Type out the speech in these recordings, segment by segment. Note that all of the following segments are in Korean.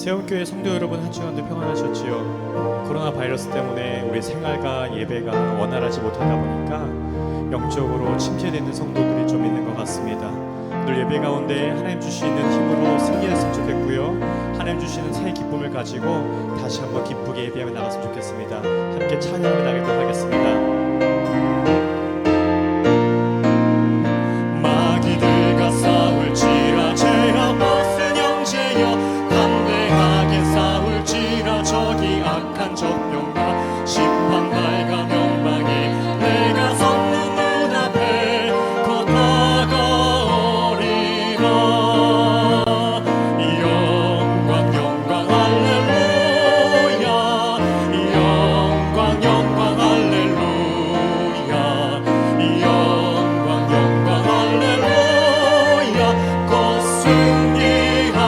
세움교회 성도 여러분, 한 주간도 평안하셨지요? 코로나 바이러스 때문에 우리 생활과 예배가 원활하지 못하다 보니까 영적으로 침체되는 성도들이 좀 있는 것 같습니다. 늘 예배 가운데 하나님 주시는 힘으로 승리했으면 좋겠고요, 하나님 주시는 새해 기쁨을 가지고 다시 한번 기쁘게 예배하며 나갔으면 좋겠습니다. 함께 찬양을 나가도록 하겠습니다. 마귀들과 싸울지라 죄악 벗은 형제여, 담대하게 싸울지라 저기 악한 적병과 심판날과 명망에 내가 섰는 눈앞에 곧 다가오리라. 영광 영광 할렐루야, 영광 영광 할렐루야, 영광 영광 할렐루야. 곧 승리하리라.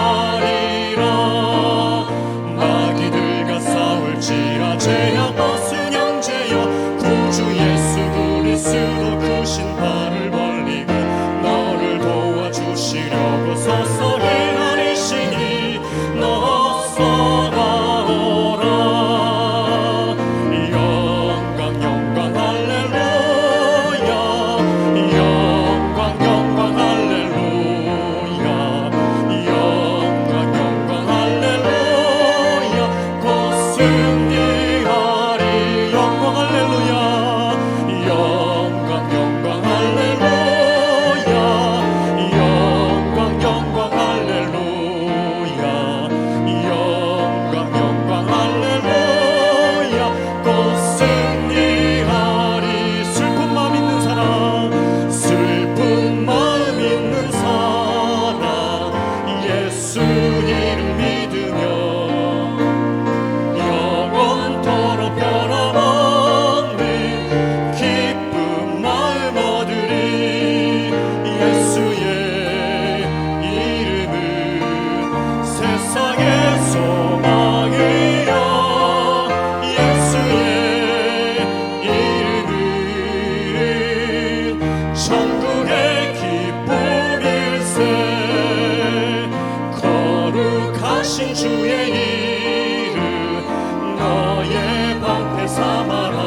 마귀들과 싸울지라 죄악 벗은 형제여, 구주 예수 그리스도 그 신발을 벌리고 너를 도와주시려고 서서 행하리시니 너서 나오라. 영광 영광 할렐루야, 영광 영광 할렐루야, 영광 영광 할렐루야. 곧 승리하리. 영광 할렐루야, 영광 영광 할렐루야, 영광 영광 할렐루야, 영광 영광 할렐루야. 곧 승리하리. 슬픈 마음 있는 사람, 슬픈 마음 있는 사람, 예수 이름 믿으며 영원토록 변함없는 기쁜 마음 얻으리. 예수의 이름은 세상의 소망이여, 예수의 이름은 천국의 기쁨일세. 거룩하신 주의 이름 너의 방패 삼아라.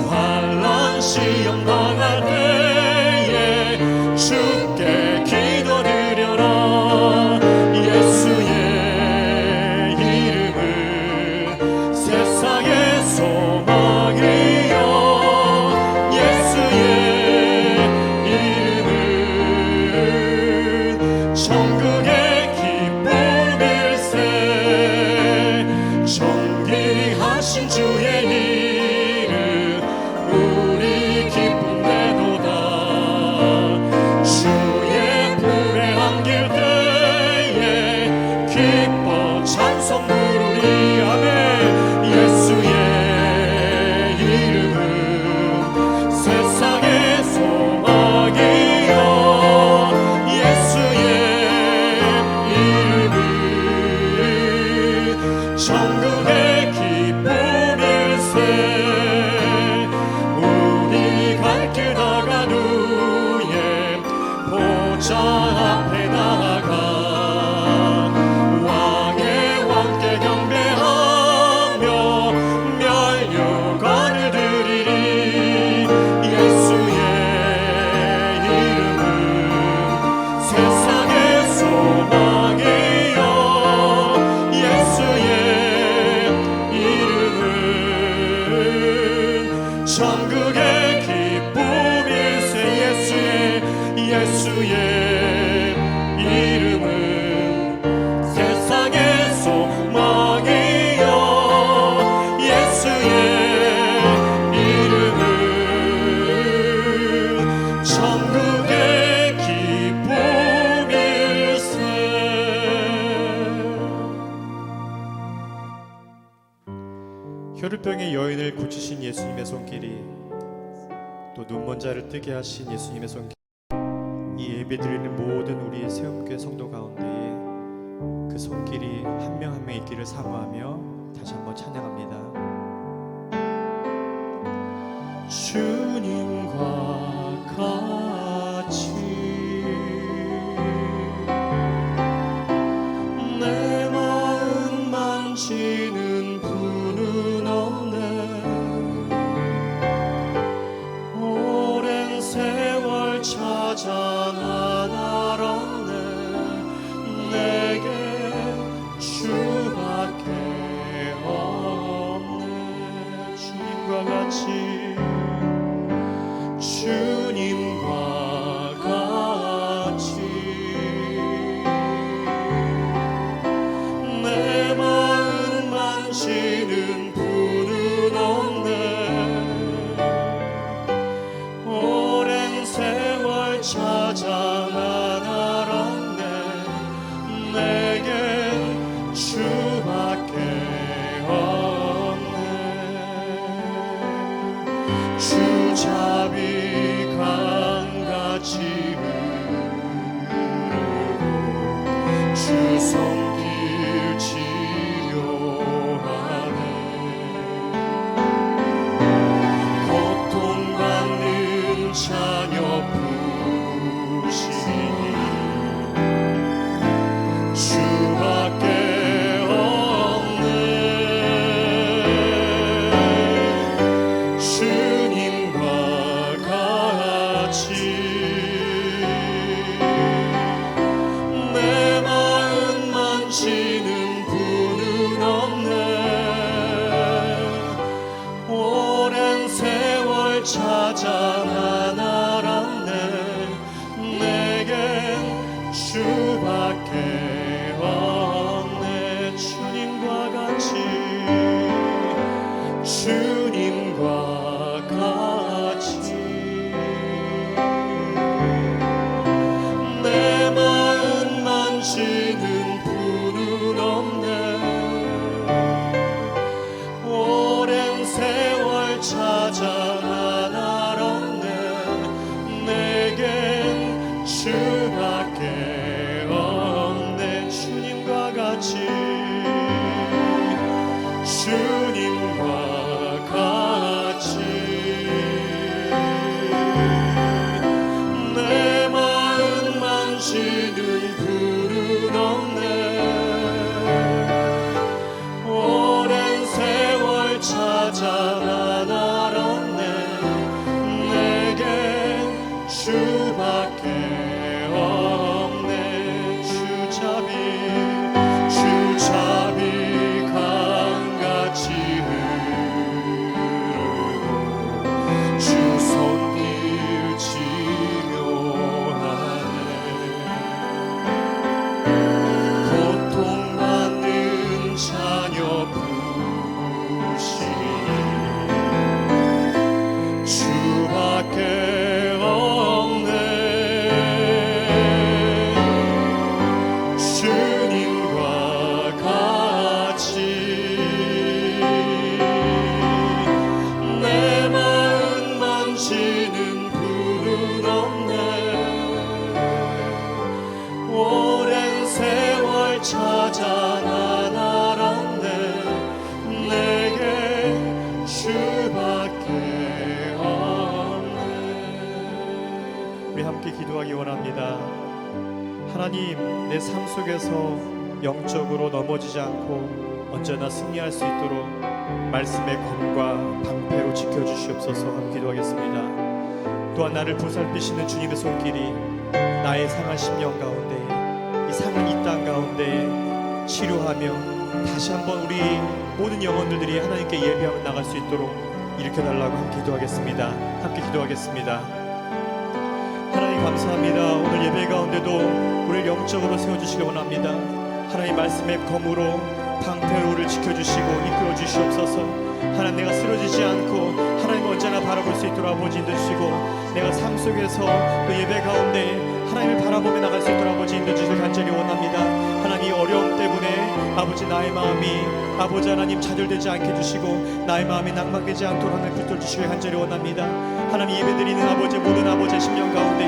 환난 시험 당할 때에 주께 기도드려라. 예수의 이름은 세상의 소망이여, 예수의 이름은 천국의 기쁨일세. 존귀하신 주의 이름 우리 기쁨되도다. 주의 품에 안길 때에 기뻐 찬송 부르리. 아멘. 예수의 이름은 세상의 소망이여, 예수의 이름은 천국의 기쁨일세. 우리 갈 길 나간 후에 보좌 앞에 나아가 왕의 왕께 경배하며 면류관을 드리리. 예수의 이름은 세상의 소망이여, 예수의 이름은 천국의 기쁨일세. 예수의 이름은 세상의 소망이여, 예수의 이름은 천국의 기쁨일세. 혈루병의 여인을 고치신 예수님의 손길이, 또 눈먼 자를 뜨게 하신 예수님의 손길, 이 예배드리는 모든 우리의 세움교회 성도 가운데에 그 손길이 한 명 한 명 있기를 사모하며 다시 한번 찬양합니다. 주님과 같이 내 주님과 같이 주님과 같이 내 마음 만지는 분은 없네. 오랜 세월 찾아 난 알았네. 내겐 주밖에 없네. 주 자비 강같이 흐르고 주 손길 치료하네. 고통받는 자녀 부시니 주밖에 없네. 주님과 같이 내 마음 만지는 분은 없네. 오랜 세월 찾아 난 알았네. 내겐 주밖에 없네. 주님과 같이 주님과 같이 내 마음 만지는 분은 없네. 오랜 세월 찾아 난 알았네. 내겐 주밖에 없네. 주님과 같이 주님과 같이 내 마음 만지는 분은 없네. 오랜 세월 찾아 난 알았네. 내겐 주밖에 없네. 주 자비 강같이 흐르고 주 손길 치료하네. 고통받는 자녀 부시니 주밖에 없네. 주님과 같이 내 마음 만지는 분은 없네. 오랜 세월 찾아 난 알았네. 내게 주밖에 없네. 우리 함께 기도하기 원합니다. 하나님, 내 삶 속에서 영적으로 넘어지지 않고 언제나 승리할 수 있도록 말씀의 검과 방패로 지켜주시옵소서. 함께 기도하겠습니다. 또한 나를 보살피시는 주님의 손길이 나의 상한 심령 가운데, 이 상한 이 땅 가운데 치료하며 다시 한번 우리 모든 영혼들이 하나님께 예배하며 나갈 수 있도록 일으켜달라고 함께 기도하겠습니다. 함께 기도하겠습니다. 하나님 감사합니다. 오늘 예배 가운데도 우리를 영적으로 세워주시기 원합니다. 하나님 말씀의 검으로 방패로 우리를 지켜주시고 이끌어 주시옵소서. 하나님, 내가 쓰러지지 않고 하나님 언제나 바라볼 수 있도록 아버지 인도주시고, 내가 삶 속에서 또 예배 가운데 하나님을 바라보며 나갈 수 있도록 아버지 인도주시길 간절히 원합니다. 하나님, 이 어려움 때문에 아버지 나의 마음이 아버지 하나님 좌절되지 않게 해주시고 나의 마음이 낭망되지 않도록 하나님 붙들어주시길 간절히 원합니다. 하나님, 예배드리는 아버지 모든 아버지의 심령 가운데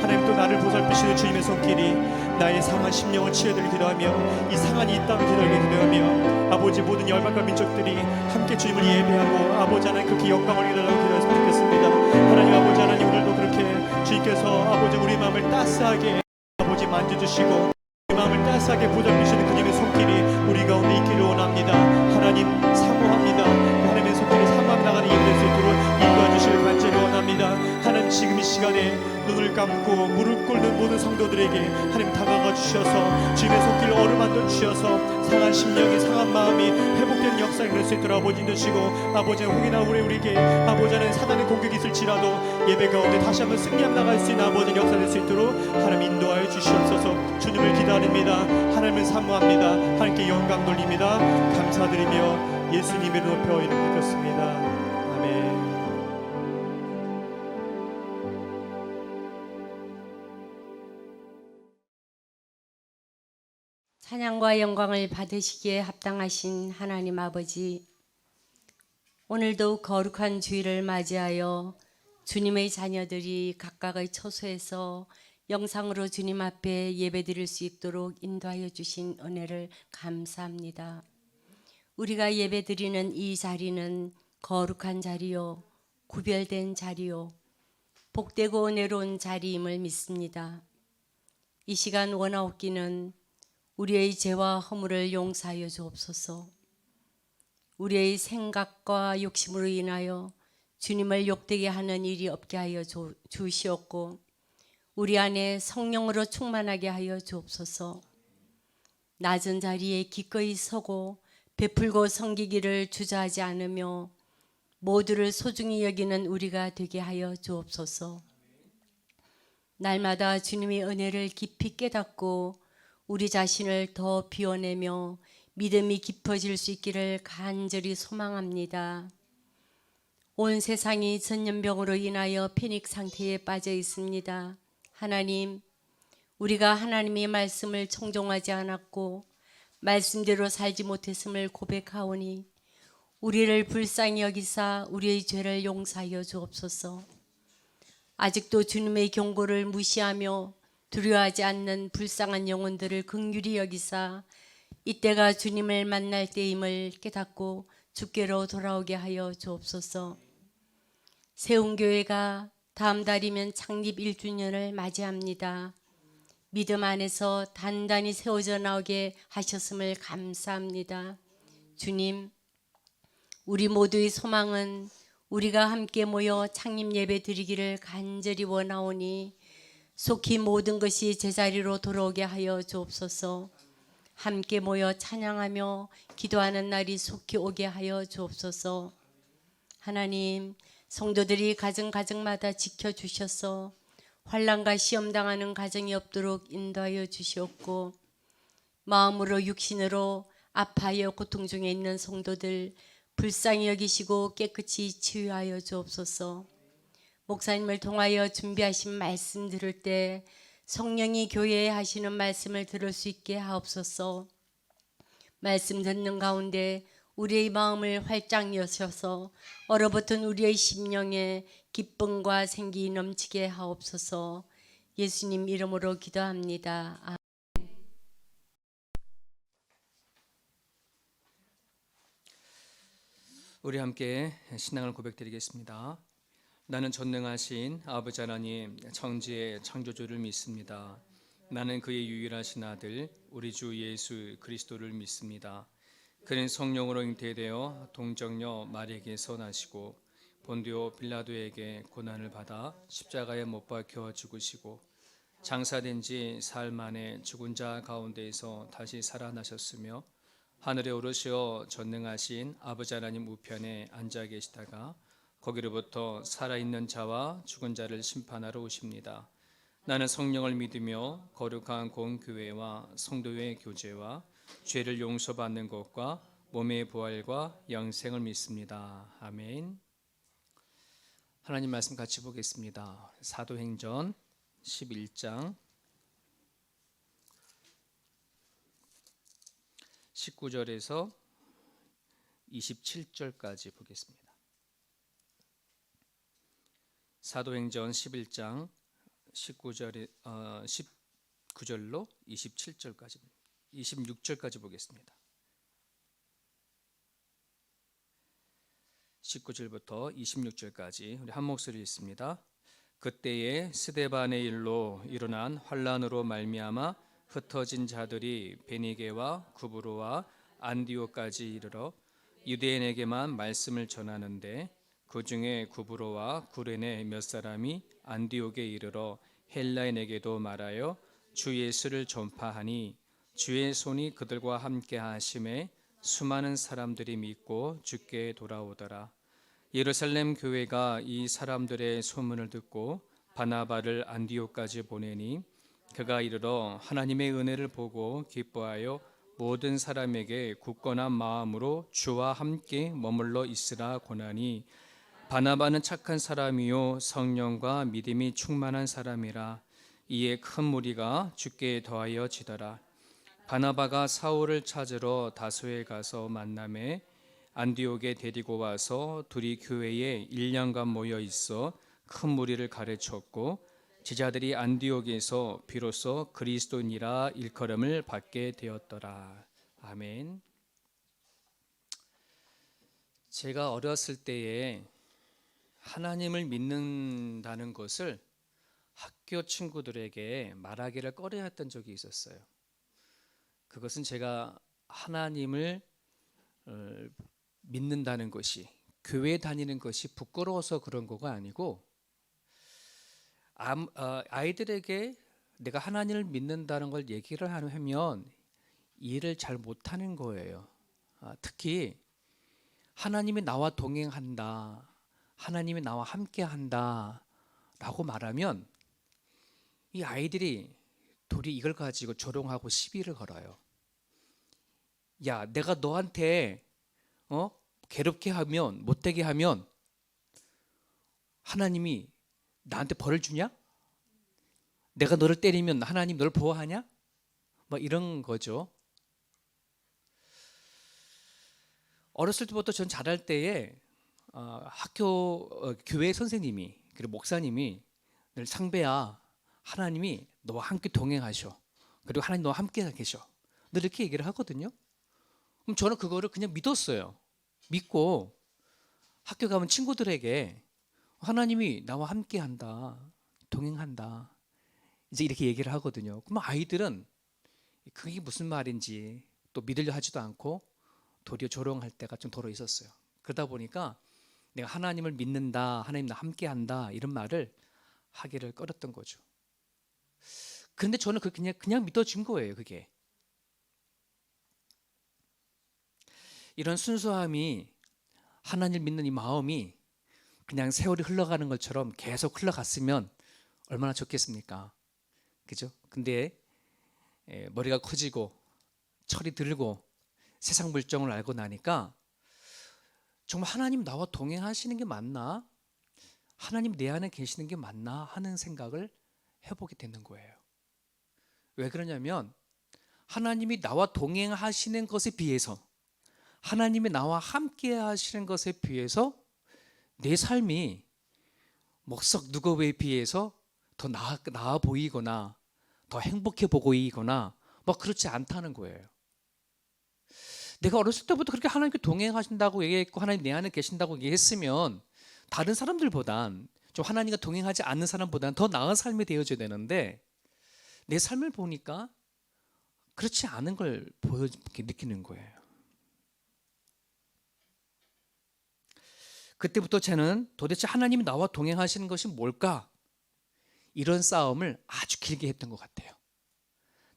하나님 또 나를 보살피시는 주님의 손길이 나의 상한 심령을 치유해드리기 기도하며 이 상한 이 땅을 기다리게 기도하며 아버지 모든 열방과 민족들이 함께 주님을 예배하고 아버지 하나님 그렇게 영광을 기다리고 기도했으면 좋겠습니다. 하나님 아버지 하나님, 오늘도 그렇게 주님께서 아버지 우리 마음을 따스하게 아버지 만져주시고 우리 마음을 따스하게 보살피시는 그님의 손길이 우리 가운데 있기를 원합니다. 하나님 사모합니다. 하나님의 손길이 사모하며 나가는 예배 될 수 있도록 인도해 주시길 간절히 원합니다. 하나님, 지금 이 시간에 눈을 감고 감고 무릎 꿇는 모든 성도들에게 하나님 다가가 주셔서 주님의 손길 어루만져 주셔서 상한 심령이 상한 마음이 회복되는 역사를 이룰 수 있도록 아버지 인도시고 아버지 혹이나 우리에게 아버지는 사단의 공격이 있을지라도 예배 가운데 다시 한번 승리하며 나갈 수 있는 아버지 역사 될 수 있도록 하나님 인도하여 주시옵소서. 주님을 기다립니다. 하나님을 사모합니다. 하나님께 영광 돌립니다. 감사드리며 예수님의 높여 이름 드렸습니다. 아멘. 찬양과 영광을 받으시기에 합당하신 하나님 아버지, 오늘도 거룩한 주일을 맞이하여 주님의 자녀들이 각각의 처소에서 영상으로 주님 앞에 예배드릴 수 있도록 인도하여 주신 은혜를 감사합니다. 우리가 예배드리는 이 자리는 거룩한 자리요, 구별된 자리요, 복되고 은혜로운 자리임을 믿습니다. 이 시간 원하옵기는 우리의 죄와 허물을 용서하여 주옵소서. 우리의 생각과 욕심으로 인하여 주님을 욕되게 하는 일이 없게 하여 주시옵고 우리 안에 성령으로 충만하게 하여 주옵소서. 낮은 자리에 기꺼이 서고 베풀고 섬기기를 주저하지 않으며 모두를 소중히 여기는 우리가 되게 하여 주옵소서. 날마다 주님의 은혜를 깊이 깨닫고 우리 자신을 더 비워내며 믿음이 깊어질 수 있기를 간절히 소망합니다. 온 세상이 전염병으로 인하여 패닉 상태에 빠져 있습니다. 하나님, 우리가 하나님의 말씀을 청종하지 않았고 말씀대로 살지 못했음을 고백하오니 우리를 불쌍히 여기사 우리의 죄를 용서하여 주옵소서. 아직도 주님의 경고를 무시하며 두려워하지 않는 불쌍한 영혼들을 긍휼히 여기사 이때가 주님을 만날 때임을 깨닫고 주께로 돌아오게 하여 주옵소서. 세운교회가 다음 달이면 창립 1주년을 맞이합니다. 믿음 안에서 단단히 세워져 나오게 하셨음을 감사합니다. 주님, 우리 모두의 소망은 우리가 함께 모여 창립 예배 드리기를 간절히 원하오니 속히 모든 것이 제자리로 돌아오게 하여 주옵소서. 함께 모여 찬양하며 기도하는 날이 속히 오게 하여 주옵소서. 하나님, 성도들이 가정마다 지켜주셔서 환난과 시험 당하는 가정이 없도록 인도하여 주시옵고 마음으로 육신으로 아파하여 고통 중에 있는 성도들 불쌍히 여기시고 깨끗이 치유하여 주옵소서. 목사님을 통하여 준비하신 말씀 들을 때 성령이 교회에 하시는 말씀을 들을 수 있게 하옵소서. 말씀 듣는 가운데 우리의 마음을 활짝 여셔서 얼어붙은 우리의 심령에 기쁨과 생기 넘치게 하옵소서. 예수님 이름으로 기도합니다. 아멘. 우리 함께 신앙을 고백드리겠습니다. 나는 전능하신 아버지 하나님 천지의 창조주를 믿습니다. 나는 그의 유일하신 아들 우리 주 예수 그리스도를 믿습니다. 그는 성령으로 잉태되어 동정녀 마리에게서 나시고 본디오 빌라도에게 고난을 받아 십자가에 못 박혀 죽으시고 장사된 지 사흘 만에 죽은 자 가운데에서 다시 살아나셨으며 하늘에 오르시어 전능하신 아버지 하나님 우편에 앉아 계시다가 거기로부터 살아있는 자와 죽은 자를 심판하러 오십니다. 나는 성령을 믿으며 거룩한 공교회와 성도의 교제와 죄를 용서받는 것과 몸의 부활과 영생을 믿습니다. 아멘. 하나님 말씀 같이 보겠습니다. 사도행전 11장 19절에서 27절까지 보겠습니다. 사도행전 11장 19절로 27절까지 26절까지 보겠습니다. 19절부터 26절까지 우리 한 목소리 읽습니다. 그때에 스데반의 일로 일어난 환란으로 말미암아 흩어진 자들이 베니게와 구브로와 안디오까지 이르러 유대인에게만 말씀을 전하는데 그 중에 구브로와 구레네 몇 사람이 안디옥에 이르러 헬라인에게도 말하여 주 예수를 전파하니 주의 손이 그들과 함께 하심에 수많은 사람들이 믿고 주께 돌아오더라. 예루살렘 교회가 이 사람들의 소문을 듣고 바나바를 안디옥까지 보내니 그가 이르러 하나님의 은혜를 보고 기뻐하여 모든 사람에게 굳건한 마음으로 주와 함께 머물러 있으라 권하니 바나바는 착한 사람이요 성령과 믿음이 충만한 사람이라. 이에 큰 무리가 주께 더하여 지더라. 바나바가 사울을 찾으러 다소에 가서 만남에 안디옥에 데리고 와서 둘이 교회에 1년간 모여 있어 큰 무리를 가르쳤고 제자들이 안디옥에서 비로소 그리스도인이라 일컬음을 받게 되었더라. 아멘. 제가 어렸을 때에 하나님을 믿는다는 것을 학교 친구들에게 말하기를 꺼려했던 적이 있었어요. 그것은 제가 하나님을 믿는다는 것이, 교회 다니는 것이 부끄러워서 그런 거가 아니고, 아이들에게 내가 하나님을 믿는다는 걸 얘기를 하면 이해를 잘 못하는 거예요. 특히 하나님이 나와 동행한다, 하나님이 나와 함께한다 라고 말하면 이 아이들이 둘이 이걸 가지고 조롱하고 시비를 걸어요. 야, 내가 너한테 괴롭게 하면, 못되게 하면 하나님이 나한테 벌을 주냐? 내가 너를 때리면 하나님 너를 보호하냐? 뭐 이런 거죠. 어렸을 때부터 전 자랄 때에 교회 선생님이 그리고 목사님이 늘 상배야, 하나님이 너와 함께 동행하셔, 그리고 하나님 너와 함께 계셔, 늘 이렇게 얘기를 하거든요. 그럼 저는 그거를 그냥 믿었어요. 믿고 학교 가면 친구들에게 하나님이 나와 함께 한다, 동행한다, 이제 이렇게 얘기를 하거든요. 그러면 아이들은 그게 무슨 말인지 또 믿으려 하지도 않고 도리어 조롱할 때가 좀 더러 있었어요. 그러다 보니까 내가 하나님을 믿는다, 하나님 나와 함께 한다 이런 말을 하기를 꺼렸던 거죠. 그런데 저는 그냥 믿어진 거예요. 그게 이런 순수함이, 하나님을 믿는 이 마음이 그냥 세월이 흘러가는 것처럼 계속 흘러갔으면 얼마나 좋겠습니까? 그죠? 근데 머리가 커지고 철이 들고 세상 물정을 알고 나니까 정말 하나님 나와 동행하시는 게 맞나? 하나님 내 안에 계시는 게 맞나? 하는 생각을 해보게 되는 거예요. 왜 그러냐면 하나님이 나와 동행하시는 것에 비해서, 하나님이 나와 함께 하시는 것에 비해서 내 삶이 썩 누구에 비해서 더 나아 보이거나 더 행복해 보이거나 뭐 그렇지 않다는 거예요. 내가 어렸을 때부터 그렇게 하나님께 동행하신다고 얘기했고 하나님 내 안에 계신다고 얘기했으면 다른 사람들보단, 좀 하나님과 동행하지 않는 사람보다는 더 나은 삶이 되어져야 되는데 내 삶을 보니까 그렇지 않은 걸 느끼는 거예요. 그때부터 저는 도대체 하나님이 나와 동행하시는 것이 뭘까? 이런 싸움을 아주 길게 했던 것 같아요.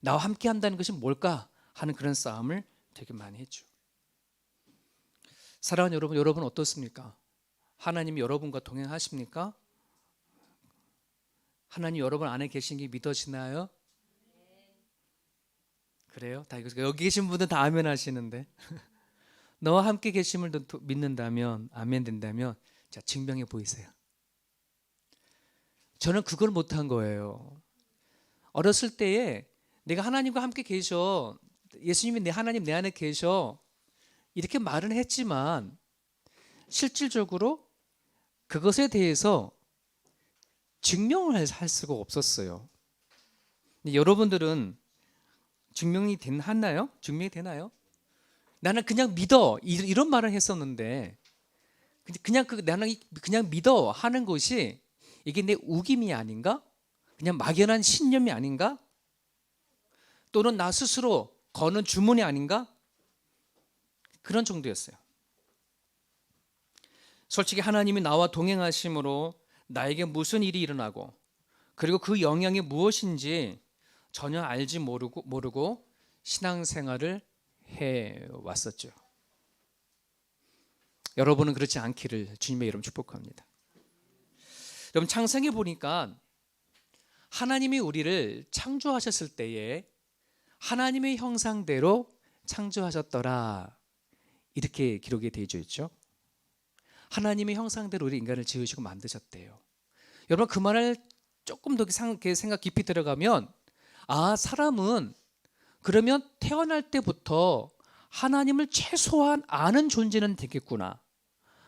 나와 함께 한다는 것이 뭘까? 하는 그런 싸움을 되게 많이 했죠. 사랑하는 여러분 어떻습니까? 하나님이 여러분과 동행하십니까? 하나님 여러분 안에 계신 게 믿어지나요? 그래요? 다 여기 계신 분들 다 아멘 하시는데 너와 함께 계심을 믿는다면, 아멘 된다면 자, 증명해 보이세요. 저는 그걸 못한 거예요. 어렸을 때에 내가 하나님과 함께 계셔, 예수님이 하나님 내 안에 계셔 이렇게 말은 했지만 실질적으로 그것에 대해서 증명을 할 수가 없었어요. 여러분들은 증명이 됐나요? 증명이 되나요? 나는 그냥 믿어 이런 말을 했었는데 나는 그냥 믿어 하는 것이 이게 내 우김이 아닌가? 그냥 막연한 신념이 아닌가? 또는 나 스스로 거는 주문이 아닌가? 그런 정도였어요. 솔직히 하나님이 나와 동행하심으로 나에게 무슨 일이 일어나고 그리고 그 영향이 무엇인지 전혀 알지 모르고 신앙생활을 해왔었죠. 여러분은 그렇지 않기를 주님의 이름 축복합니다. 여러분, 창세기 보니까 하나님이 우리를 창조하셨을 때에 하나님의 형상대로 창조하셨더라, 이렇게 기록이 되어 있죠. 하나님의 형상대로 우리 인간을 지으시고 만드셨대요. 여러분, 그 말을 조금 더 생각 깊이 들어가면, 사람은 그러면 태어날 때부터 하나님을 최소한 아는 존재는 되겠구나.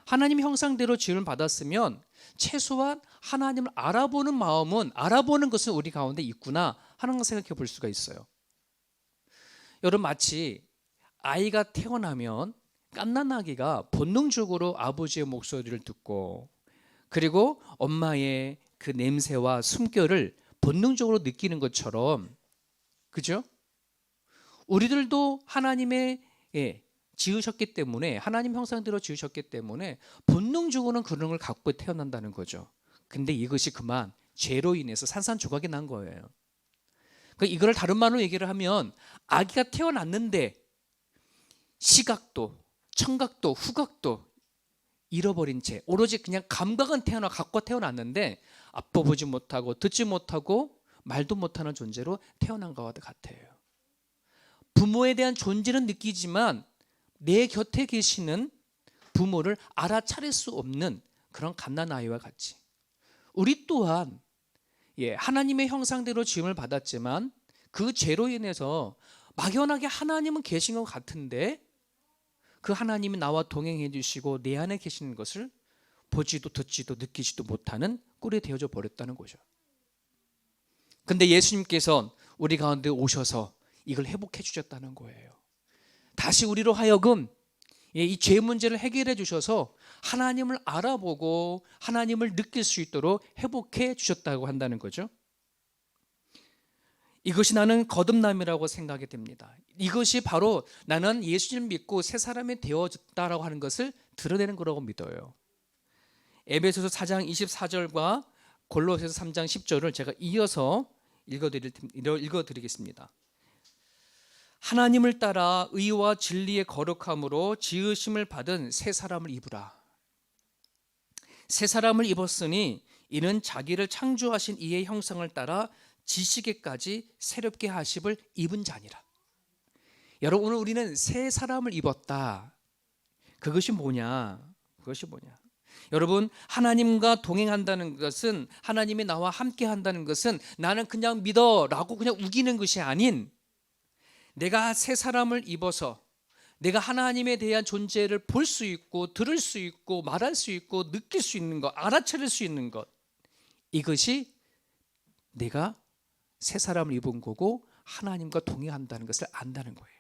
하나님 형상대로 지음을 받았으면 최소한 하나님을 알아보는 마음은, 알아보는 것은 우리 가운데 있구나 하는 걸 생각해 볼 수가 있어요. 여러분, 마치 아이가 태어나면 갓난아기가 본능적으로 아버지의 목소리를 듣고, 그리고 엄마의 그 냄새와 숨결을 본능적으로 느끼는 것처럼, 그죠? 우리들도 하나님의 지으셨기 때문에, 하나님 형상대로 지으셨기 때문에 본능적으로는 그런 걸 갖고 태어난다는 거죠. 근데 이것이 그만 죄로 인해서 산산조각이 난 거예요. 그러니까 이거를 다른 말로 얘기를 하면, 아기가 태어났는데 시각도 청각도 후각도 잃어버린 채 오로지 그냥 감각은 갖고 태어났는데 아빠 보지 못하고 듣지 못하고 말도 못하는 존재로 태어난 것과 같아요. 부모에 대한 존재는 느끼지만 내 곁에 계시는 부모를 알아차릴 수 없는 그런 갓난아이와 같이, 우리 또한 하나님의 형상대로 지음을 받았지만 그 죄로 인해서 막연하게 하나님은 계신 것 같은데 그 하나님이 나와 동행해 주시고 내 안에 계시는 것을 보지도 듣지도 느끼지도 못하는 꼴이 되어져 버렸다는 거죠. 근데 예수님께서 우리 가운데 오셔서 이걸 회복해 주셨다는 거예요. 다시 우리로 하여금 이 죄 문제를 해결해 주셔서 하나님을 알아보고 하나님을 느낄 수 있도록 회복해 주셨다고 한다는 거죠. 이것이 나는 거듭남이라고 생각이 됩니다. 이것이 바로 나는 예수님을 믿고 새 사람이 되어졌다라고 하는 것을 드러내는 거라고 믿어요. 에베소서 4장 24절과 골로새서 3장 10절을 제가 이어서 읽어드리겠습니다. 하나님을 따라 의와 진리의 거룩함으로 지으심을 받은 새 사람을 입으라. 새 사람을 입었으니 이는 자기를 창조하신 이의 형상을 따라 지시기까지 새롭게 하심을 입은 자니라. 여러분, 오늘 우리는 새 사람을 입었다. 그것이 뭐냐? 여러분, 하나님과 동행한다는 것은, 하나님이 나와 함께 한다는 것은 나는 그냥 믿어라고 그냥 우기는 것이 아닌, 내가 새 사람을 입어서 내가 하나님에 대한 존재를 볼 수 있고 들을 수 있고 말할 수 있고 느낄 수 있는 것, 알아차릴 수 있는 것, 이것이 내가 새 사람을 입은 거고 하나님과 동행한다는 것을 안다는 거예요.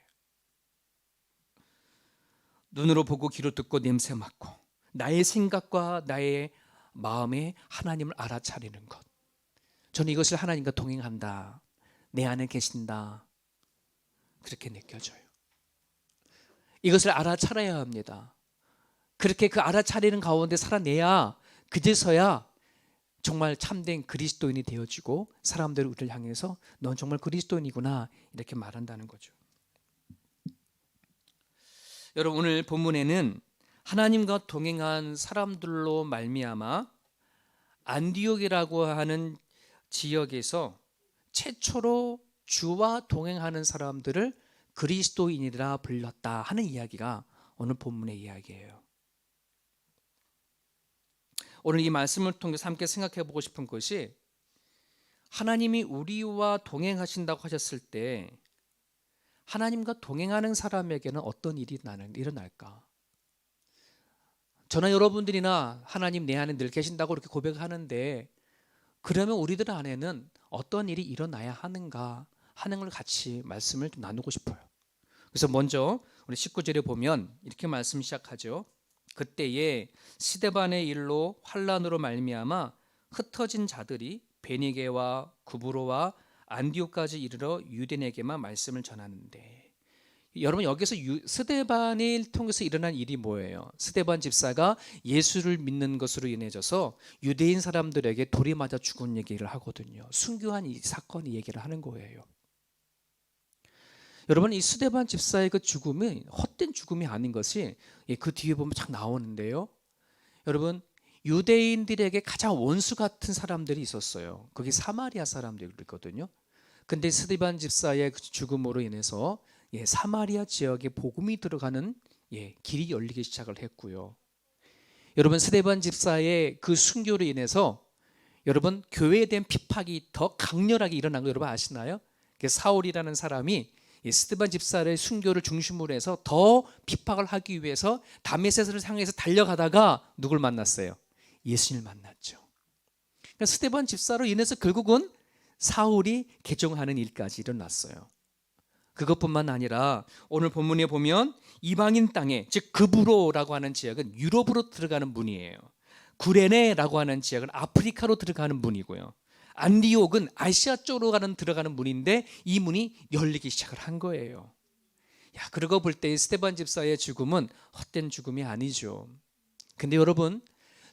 눈으로 보고 귀로 듣고 냄새 맡고 나의 생각과 나의 마음에 하나님을 알아차리는 것, 저는 이것을 하나님과 동행한다, 내 안에 계신다, 그렇게 느껴져요. 이것을 알아차려야 합니다. 그렇게 그 알아차리는 가운데 살아내야, 그제서야 정말 참된 그리스도인이 되어지고 사람들이 우리를 향해서 넌 정말 그리스도인이구나 이렇게 말한다는 거죠. 여러분, 오늘 본문에는 하나님과 동행한 사람들로 말미암아 안디옥이라고 하는 지역에서 최초로 주와 동행하는 사람들을 그리스도인이라 불렀다 하는 이야기가 오늘 본문의 이야기예요. 오늘 이 말씀을 통해서 함께 생각해 보고 싶은 것이, 하나님이 우리와 동행하신다고 하셨을 때 하나님과 동행하는 사람에게는 어떤 일이 일어날까? 저나 여러분들이나 하나님 내 안에 늘 계신다고 이렇게 고백하는데, 그러면 우리들 안에는 어떤 일이 일어나야 하는가 하는 걸 같이 말씀을 좀 나누고 싶어요. 그래서 먼저 우리 19절에 보면 이렇게 말씀 시작하죠. 그때에 스데반의 일로 환난으로 말미암아 흩어진 자들이 베니게와 구브로와 안디옥까지 이르러 유대인에게만 말씀을 전하는데, 여러분 여기서 스데반을 통해서 일어난 일이 뭐예요? 스데반 집사가 예수를 믿는 것으로 인해져서 유대인 사람들에게 돌이 맞아 죽은 얘기를 하거든요. 순교한 이 사건이 얘기를 하는 거예요. 여러분 이 스데반 집사의 그 죽음이 헛된 죽음이 아닌 것이 그 뒤에 보면 쫙 나오는데요. 여러분 유대인들에게 가장 원수 같은 사람들이 있었어요. 거기 사마리아 사람들이거든요. 근데 스데반 집사의 그 죽음으로 인해서 사마리아 지역에 복음이 들어가는 길이 열리기 시작을 했고요. 여러분 스데반 집사의 그 순교로 인해서 여러분 교회에 대한 핍박이 더 강렬하게 일어난 거 여러분 아시나요? 사울이라는 사람이 스데반 집사의 순교를 중심으로 해서 더 핍박을 하기 위해서 다메섹을 향해서 달려가다가 누굴 만났어요? 예수님을 만났죠. 그러니까 스데반 집사로 인해서 결국은 사울이 개종하는 일까지 일어났어요. 그것뿐만 아니라 오늘 본문에 보면 이방인 땅에 즉 그브로라고 하는 지역은 유럽으로 들어가는 문이에요. 구레네라고 하는 지역은 아프리카로 들어가는 문이고요. 안디옥은 아시아 쪽으로 들어가는 문인데 이 문이 열리기 시작을 한 거예요. 그러고 볼 때 스데반 집사의 죽음은 헛된 죽음이 아니죠. 근데 여러분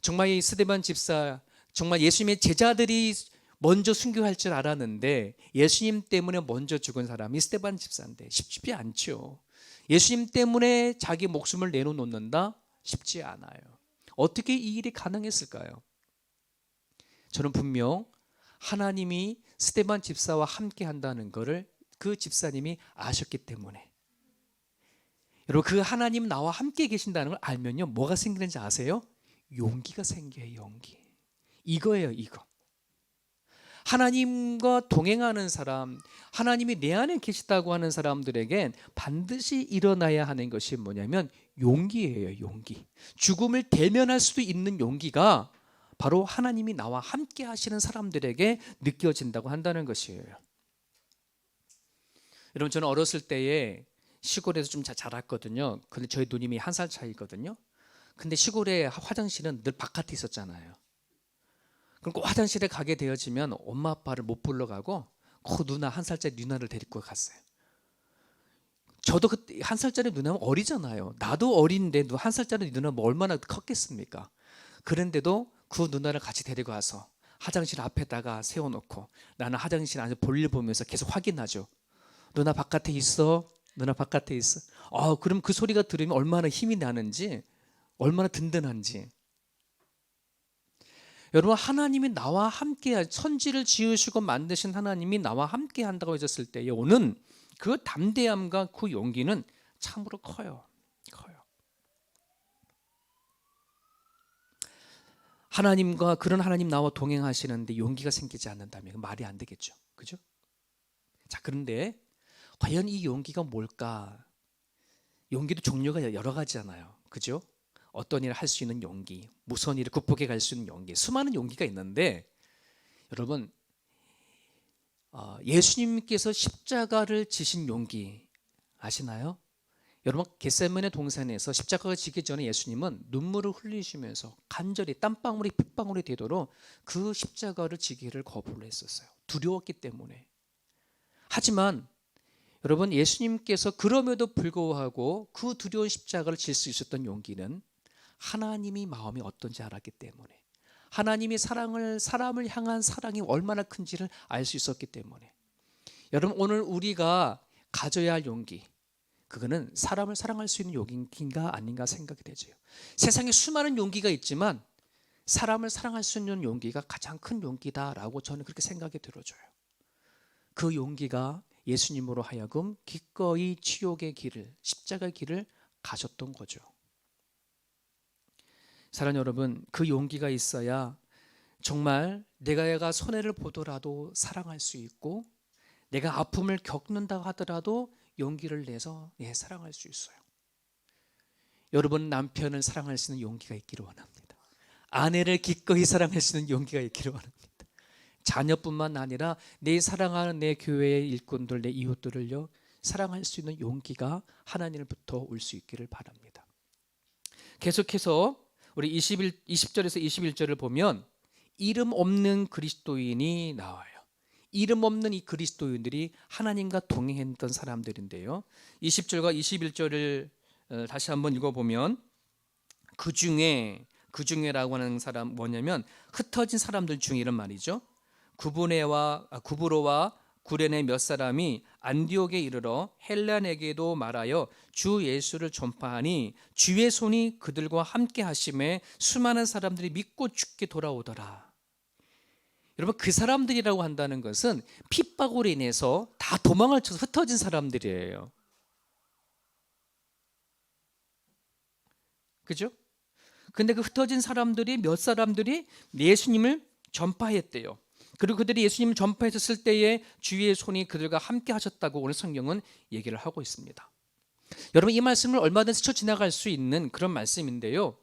정말 이 스데반 집사 정말 예수님의 제자들이 먼저 순교할 줄 알았는데 예수님 때문에 먼저 죽은 사람이 스데반 집사인데 쉽지 않죠. 예수님 때문에 자기 목숨을 내놓는다? 쉽지 않아요. 어떻게 이 일이 가능했을까요? 저는 분명 하나님이 스데반 집사와 함께 한다는 것을 그 집사님이 아셨기 때문에 여러분 그 하나님 나와 함께 계신다는 걸 알면요 뭐가 생기는지 아세요? 용기가 생겨요. 용기. 이거예요. 이거. 하나님과 동행하는 사람, 하나님이 내 안에 계시다고 하는 사람들에겐 반드시 일어나야 하는 것이 뭐냐면 용기예요. 용기. 죽음을 대면할 수도 있는 용기가 바로 하나님이 나와 함께 하시는 사람들에게 느껴진다고 한다는 것이에요. 여러분 저는 어렸을 때에 시골에서 좀 자랐거든요. 근데 저희 누님이 1살 차이거든요. 근데 시골의 화장실은 늘 바깥에 있었잖아요. 그럼 꼭 화장실에 가게 되어지면 엄마 아빠를 못 불러가고 그 누나 1살짜리 누나를 데리고 갔어요. 저도 그때 1살짜리 누나는 어리잖아요. 나도 어린데 1살짜리 누나는 뭐 얼마나 컸겠습니까? 그런데도 그 누나를 같이 데리고 와서 화장실 앞에다가 세워놓고 나는 화장실 안에서 볼일 보면서 계속 확인하죠. 누나 바깥에 있어? 누나 바깥에 있어? 그럼 그 소리가 들으면 얼마나 힘이 나는지 얼마나 든든한지. 여러분 하나님이 나와 함께 천지를 지으시고 만드신 하나님이 나와 함께 한다고 하셨을 때에 오는 그 담대함과 그 용기는 참으로 커요. 하나님과 그런 하나님 나와 동행하시는데 용기가 생기지 않는다면 말이 안 되겠죠. 그죠? 자, 그런데 과연 이 용기가 뭘까? 용기도 종류가 여러 가지잖아요. 그죠? 어떤 일을 할 수 있는 용기, 무서운 일을 극복해 갈 수 있는 용기, 수많은 용기가 있는데 여러분 예수님께서 십자가를 지신 용기 아시나요? 여러분 겟세마네 동산에서 십자가가 지기 전에 예수님은 눈물을 흘리시면서 간절히 땀방울이 핏방울이 되도록 그 십자가를 지기를 거부를 했었어요. 두려웠기 때문에. 하지만 여러분 예수님께서 그럼에도 불구하고 그 두려운 십자가를 질 수 있었던 용기는 하나님이 마음이 어떤지 알았기 때문에 하나님이 사람을 향한 사랑이 얼마나 큰지를 알 수 있었기 때문에 여러분 오늘 우리가 가져야 할 용기 그거는 사람을 사랑할 수 있는 용기인가 아닌가 생각이 되죠. 세상에 수많은 용기가 있지만 사람을 사랑할 수 있는 용기가 가장 큰 용기다라고 저는 그렇게 생각이 들어져요. 그 용기가 예수님으로 하여금 기꺼이 지옥의 길을 십자가의 길을 가셨던 거죠. 사랑하는 여러분 그 용기가 있어야 정말 내가 손해를 보더라도 사랑할 수 있고 내가 아픔을 겪는다 하더라도 용기를 내서 사랑할 수 있어요. 여러분 남편을 사랑할 수 있는 용기가 있기를 원합니다. 아내를 기꺼이 사랑할 수 있는 용기가 있기를 원합니다. 자녀뿐만 아니라 내 사랑하는 내 교회의 일꾼들, 내 이웃들을요 사랑할 수 있는 용기가 하나님으로부터 올 수 있기를 바랍니다. 계속해서 우리 20절에서 21절을 보면 이름 없는 그리스도인이 나와요. 이름 없는 이 그리스도인들이 하나님과 동행했던 사람들인데요. 20절과 21절을 다시 한번 읽어보면 그 중에라고 하는 사람 뭐냐면 흩어진 사람들 중에 이런 말이죠. 구브로와 구레네 몇 사람이 안디옥에 이르러 헬라에게도 말하여 주 예수를 전파하니 주의 손이 그들과 함께 하심에 수많은 사람들이 믿고 죽게 돌아오더라. 여러분, 그 사람들이라고 한다는 것은 핍박으로 인해서 다 도망을 쳐서 흩어진 사람들이에요. 그죠? 근데 그 흩어진 사람들이 몇 사람들이 예수님을 전파했대요. 그리고 그들이 예수님을 전파했을 때에 주의 손이 그들과 함께 하셨다고 오늘 성경은 얘기를 하고 있습니다. 여러분, 이 말씀을 얼마든지 스쳐 지나갈 수 있는 그런 말씀인데요.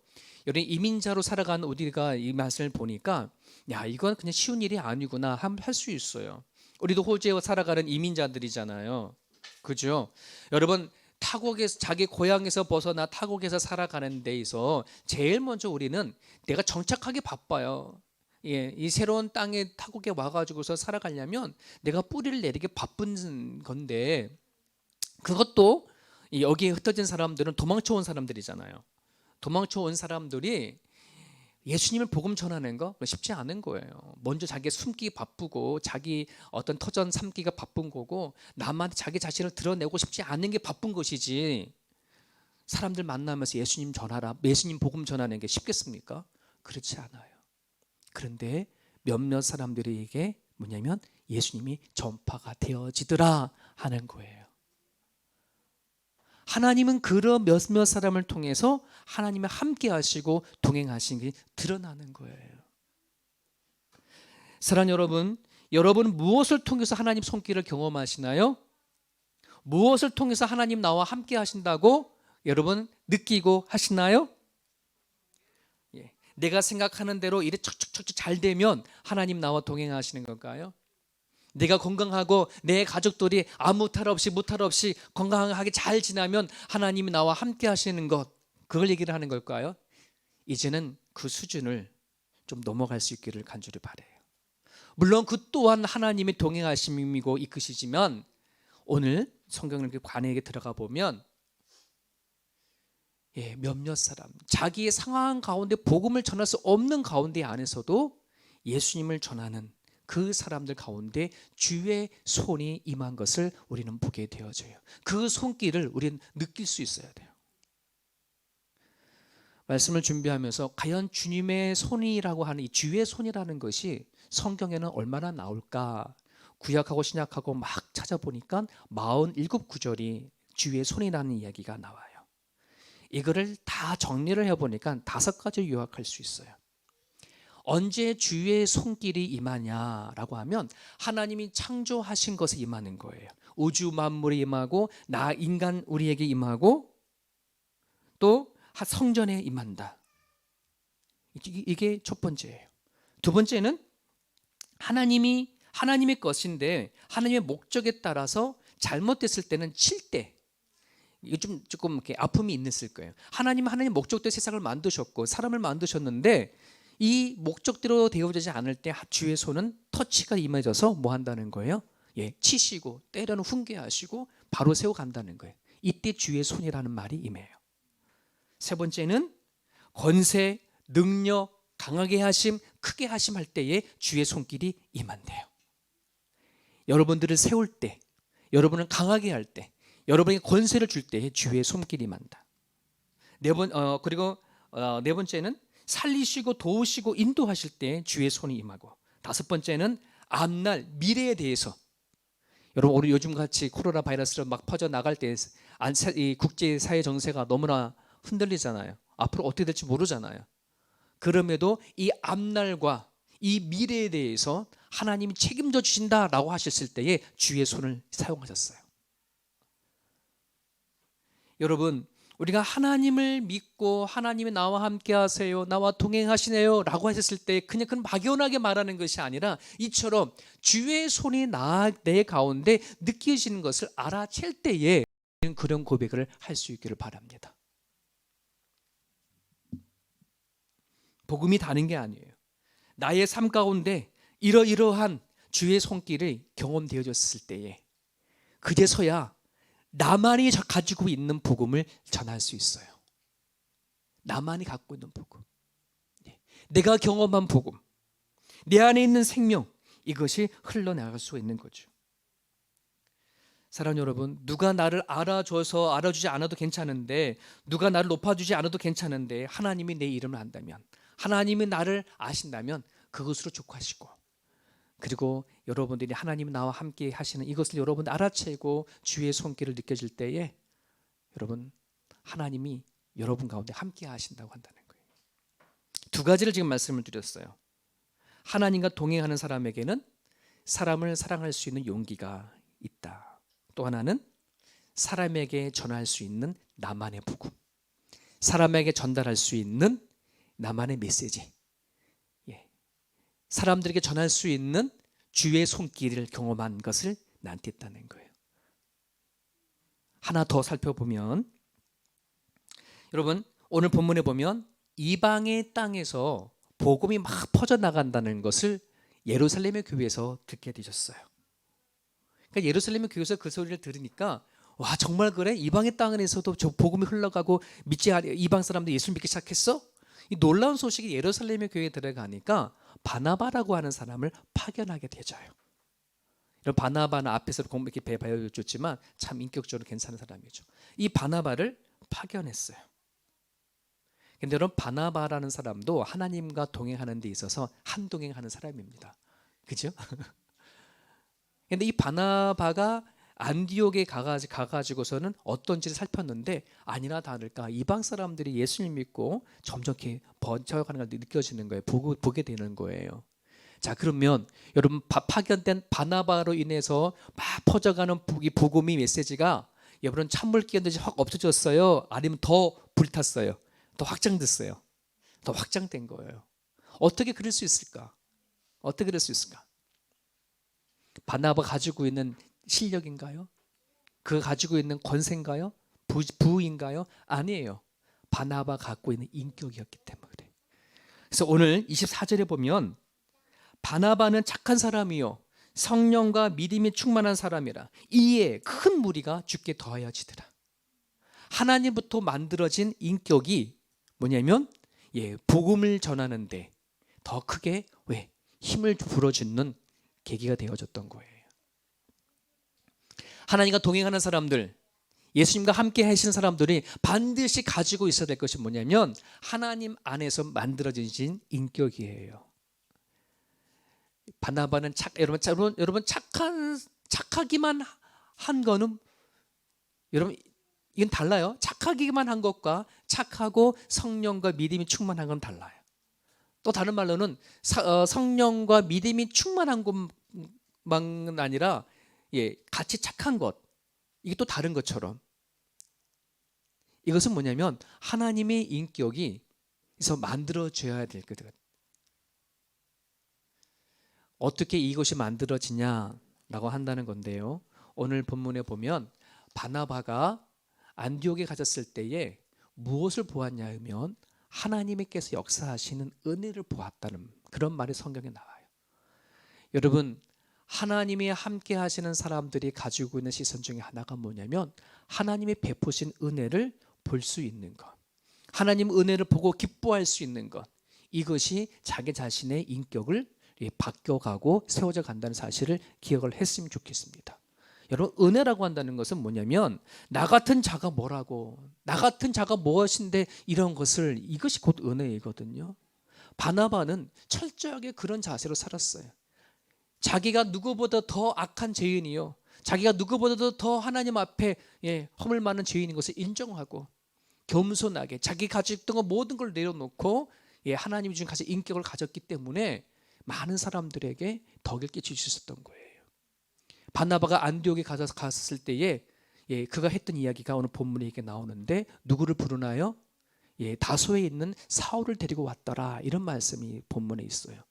여러분, 이민자로 살아가는 우리가 이 말씀을 보니까 야, 이건 그냥 쉬운 일이 아니구나 할 수 있어요. 우리도 호주에 살아가는 이민자들이잖아요. 그죠? 여러분, 타국에서 자기 고향에서 벗어나 타국에서 살아가는 데에서 제일 먼저 우리는 내가 정착하기 바빠요. 예, 이 새로운 땅에 타국에 와가지고서 살아가려면 내가 뿌리를 내리기 바쁜 건데, 그것도 여기에 흩어진 사람들은 도망쳐 온 사람들이잖아요. 도망쳐 온 사람들이 예수님을 복음 전하는 거 쉽지 않은 거예요. 먼저 자기 숨기 바쁘고 자기 어떤 터전 삼기가 바쁜 거고 남한테 자기 자신을 드러내고 싶지 않은 게 바쁜 것이지, 사람들 만나면서 예수님 전하라, 예수님 복음 전하는 게 쉽겠습니까? 그렇지 않아요. 그런데 몇몇 사람들에게 뭐냐면 예수님이 전파가 되어지더라 하는 거예요. 하나님은 그런 몇몇 사람을 통해서 하나님과 함께 하시고 동행하신 게 드러나는 거예요. 사랑하는 여러분, 여러분은 무엇을 통해서 하나님 손길을 경험하시나요? 무엇을 통해서 하나님 나와 함께 하신다고 여러분 느끼고 하시나요? 예. 내가 생각하는 대로 일이 척척척 잘 되면 하나님 나와 동행하시는 걸까요? 내가 건강하고 내 가족들이 아무 탈 없이 무탈 없이 건강하게 잘 지나면 하나님이 나와 함께 하시는 것, 그걸 얘기를 하는 걸까요? 이제는 그 수준을 좀 넘어갈 수 있기를 간절히 바라요. 물론 그 또한 하나님의 동행하심이고 이끄시지만 오늘 성경을 관에게 들어가 보면 몇몇 사람, 자기의 상황 가운데 복음을 전할 수 없는 가운데 안에서도 예수님을 전하는 그 사람들 가운데 주의 손이 임한 것을 우리는 보게 되어져요. 그 손길을 우리는 느낄 수 있어야 돼요. 말씀을 준비하면서 과연 주님의 손이라고 하는 이 주의 손이라는 것이 성경에는 얼마나 나올까, 구약하고 신약하고 막 찾아보니까 47구절이 주의 손이라는 이야기가 나와요. 이거를 다 정리를 해보니까 5가지 요약할 수 있어요. 언제 주의 손길이 임하냐라고 하면 하나님이 창조하신 것에 임하는 거예요. 우주 만물에 임하고 나 인간 우리에게 임하고 또 성전에 임한다. 이게 첫 번째예요. 두 번째는 하나님의 것인데 하나님의 목적에 따라서 잘못됐을 때는 칠 때 이게 조금 이렇게 아픔이 있을 거예요. 하나님의 목적대로 세상을 만드셨고 사람을 만드셨는데 이 목적대로 되어지지 않을 때 주의 손은 터치가 임해져서 뭐 한다는 거예요? 치시고 때로는 훈계하시고 바로 세워간다는 거예요. 이때 주의 손이라는 말이 임해요. 세 번째는 권세, 능력, 강하게 하심, 크게 하심 할 때에 주의 손길이 임한대요. 여러분들을 세울 때, 여러분을 강하게 할 때, 여러분에게 권세를 줄 때에 주의 손길이 임한다. 그리고 네 번째는 살리시고 도우시고 인도하실 때 주의 손이 임하고, 5번째는 앞날 미래에 대해서, 여러분 우리 요즘같이 코로나 바이러스로 막 퍼져나갈 때 이 국제사회 정세가 너무나 흔들리잖아요. 앞으로 어떻게 될지 모르잖아요. 그럼에도 이 앞날과 이 미래에 대해서 하나님이 책임져 주신다라고 하셨을 때에 주의 손을 사용하셨어요. 여러분, 우리가 하나님을 믿고 하나님이 나와 함께 하세요, 나와 동행하시네요 라고 하셨을 때 그냥 막연하게 말하는 것이 아니라 이처럼 주의 손이 내 가운데 느껴지는 것을 알아챌 때에 그런 고백을 할 수 있기를 바랍니다. 복음이 다른 게 아니에요. 나의 삶 가운데 이러이러한 주의 손길이 경험되어졌을 때에 그제서야 나만이 가지고 있는 복음을 전할 수 있어요. 나만이 갖고 있는 복음, 내가 경험한 복음, 내 안에 있는 생명, 이것이 흘러나갈 수 있는 거죠. 사랑하는 여러분, 누가 나를 알아줘서 알아주지 않아도 괜찮은데, 누가 나를 높아주지 않아도 괜찮은데, 하나님이 내 이름을 안다면, 하나님이 나를 아신다면 그것으로 족하시고, 그리고 여러분들이 하나님이 나와 함께 하시는 이것을 여러분 알아채고 주의 손길을 느껴질 때에 여러분, 하나님이 여러분 가운데 함께 하신다고 한다는 거예요. 두 가지를 지금 말씀을 드렸어요. 하나님과 동행하는 사람에게는 사람을 사랑할 수 있는 용기가 있다. 또 하나는 사람에게 전할 수 있는 나만의 복음, 사람에게 전달할 수 있는 나만의 메시지, 사람들에게 전할 수 있는 주의 손길을 경험한 것을 나한테 있다는 거예요. 하나 더 살펴보면, 여러분 오늘 본문에 보면 이방의 땅에서 복음이 막 퍼져나간다는 것을 예루살렘의 교회에서 듣게 되셨어요. 그러니까 예루살렘의 교회에서 그 소리를 들으니까, 와 정말 그래? 이방의 땅에서도 저 복음이 흘러가고 이방 사람들 예수를 믿기 시작했어? 이 놀라운 소식이 예루살렘의 교회에 들어가니까 바나바라고 하는 사람을 파견하게 되져요. 바나바는 앞에서 이렇게 배워줬지만 참 인격적으로 괜찮은 사람이죠. 이 바나바를 파견했어요. 근데 여러분, 바나바라는 사람도 하나님과 동행하는 데 있어서 한동행하는 사람입니다. 그죠? 근데 이 바나바가 안디옥에 가가지고서는 어떤지를 살폈는데, 아니나 다를까 이방 사람들이 예수님 믿고 점점 이렇게 번쩍하는 걸 느껴지는 거예요. 보게 되는 거예요. 자, 그러면 여러분, 파견된 바나바로 인해서 막 퍼져가는 이 복음의 메시지가 여러분 찬물 끼얹듯이 확 없어졌어요? 아니면 더 불탔어요? 더 확장됐어요? 더 확장된 거예요. 어떻게 그럴 수 있을까? 어떻게 그럴 수 있을까? 바나바 가지고 있는 실력인가요? 그가 가지고 있는 권세인가요? 부인가요? 아니에요. 바나바 갖고 있는 인격이었기 때문에 그래. 그래서 오늘 24절에 보면 바나바는 착한 사람이요 성령과 믿음이 충만한 사람이라 이에 큰 무리가 주께 더하여지더라. 하나님부터 만들어진 인격이 뭐냐면 복음을 전하는데 더 크게 힘을 불어주는 계기가 되어졌던 거예요. 하나님과 동행하는 사람들, 예수님과 함께 하시는 사람들이 반드시 가지고 있어야 될 것이 뭐냐면 하나님 안에서 만들어진 인격이에요. 바나바는 여러분 착하기만 한 거는 여러분 이건 달라요. 착하기만 한 것과 착하고 성령과 믿음이 충만한 건 달라요. 또 다른 말로는 성령과 믿음이 충만한 것만은 아니라 같이 착한 것, 이게 또 다른 것처럼, 이것은 뭐냐면 하나님의 인격이 그래서 만들어져야 될 거거든요. 어떻게 이것이 만들어지냐라고 한다는 건데요, 오늘 본문에 보면 바나바가 안디옥에 가졌을 때에 무엇을 보았냐 하면 하나님께서 역사하시는 은혜를 보았다는 그런 말이 성경에 나와요. 여러분, 하나님이 함께 하시는 사람들이 가지고 있는 시선 중에 하나가 뭐냐면 하나님이 베푸신 은혜를 볼 수 있는 것, 하나님 은혜를 보고 기뻐할 수 있는 것, 이것이 자기 자신의 인격을 바뀌어가고 세워져 간다는 사실을 기억을 했으면 좋겠습니다. 여러분, 은혜라고 한다는 것은 뭐냐면 나 같은 자가 뭐라고, 나 같은 자가 무엇인데 이런 것을, 이것이 곧 은혜이거든요. 바나바는 철저하게 그런 자세로 살았어요. 자기가 누구보다 더 악한 죄인이요, 자기가 누구보다도 더 하나님 앞에 허물 많은 죄인인 것을 인정하고 겸손하게 자기 가지고 있던 것 모든 걸 내려놓고 하나님이 준 가진 인격을 가졌기 때문에 많은 사람들에게 덕을 끼칠 수 있었던 거예요. 바나바가 안디옥에 갔을 때에 그가 했던 이야기가 오늘 본문에 이렇게 나오는데, 누구를 부르나요? 다소에 있는 사울을 데리고 왔더라, 이런 말씀이 본문에 있어요.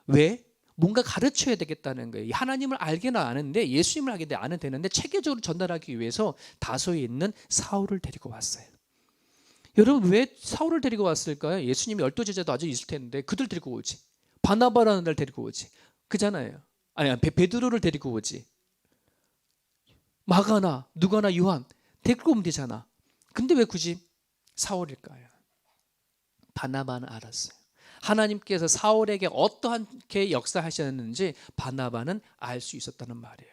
왜? 뭔가 가르쳐야 되겠다는 거예요. 하나님을 알기는 아는데, 예수님을 알게 아는 되는데 체계적으로 전달하기 위해서 다소에 있는 사울을 데리고 왔어요. 여러분, 왜 사울을 데리고 왔을까요? 예수님이 12 제자도 아직 있을 텐데 그들 데리고 오지, 바나바라는 날 데리고 오지, 그잖아요. 아니 베드로를 데리고 오지. 마가나 누가나 요한 데리고 오면 되잖아. 근데 왜 굳이 사울일까요? 바나바는 알았어요. 하나님께서 사울에게 어떠하게 역사하셨는지 바나바는 알 수 있었다는 말이에요.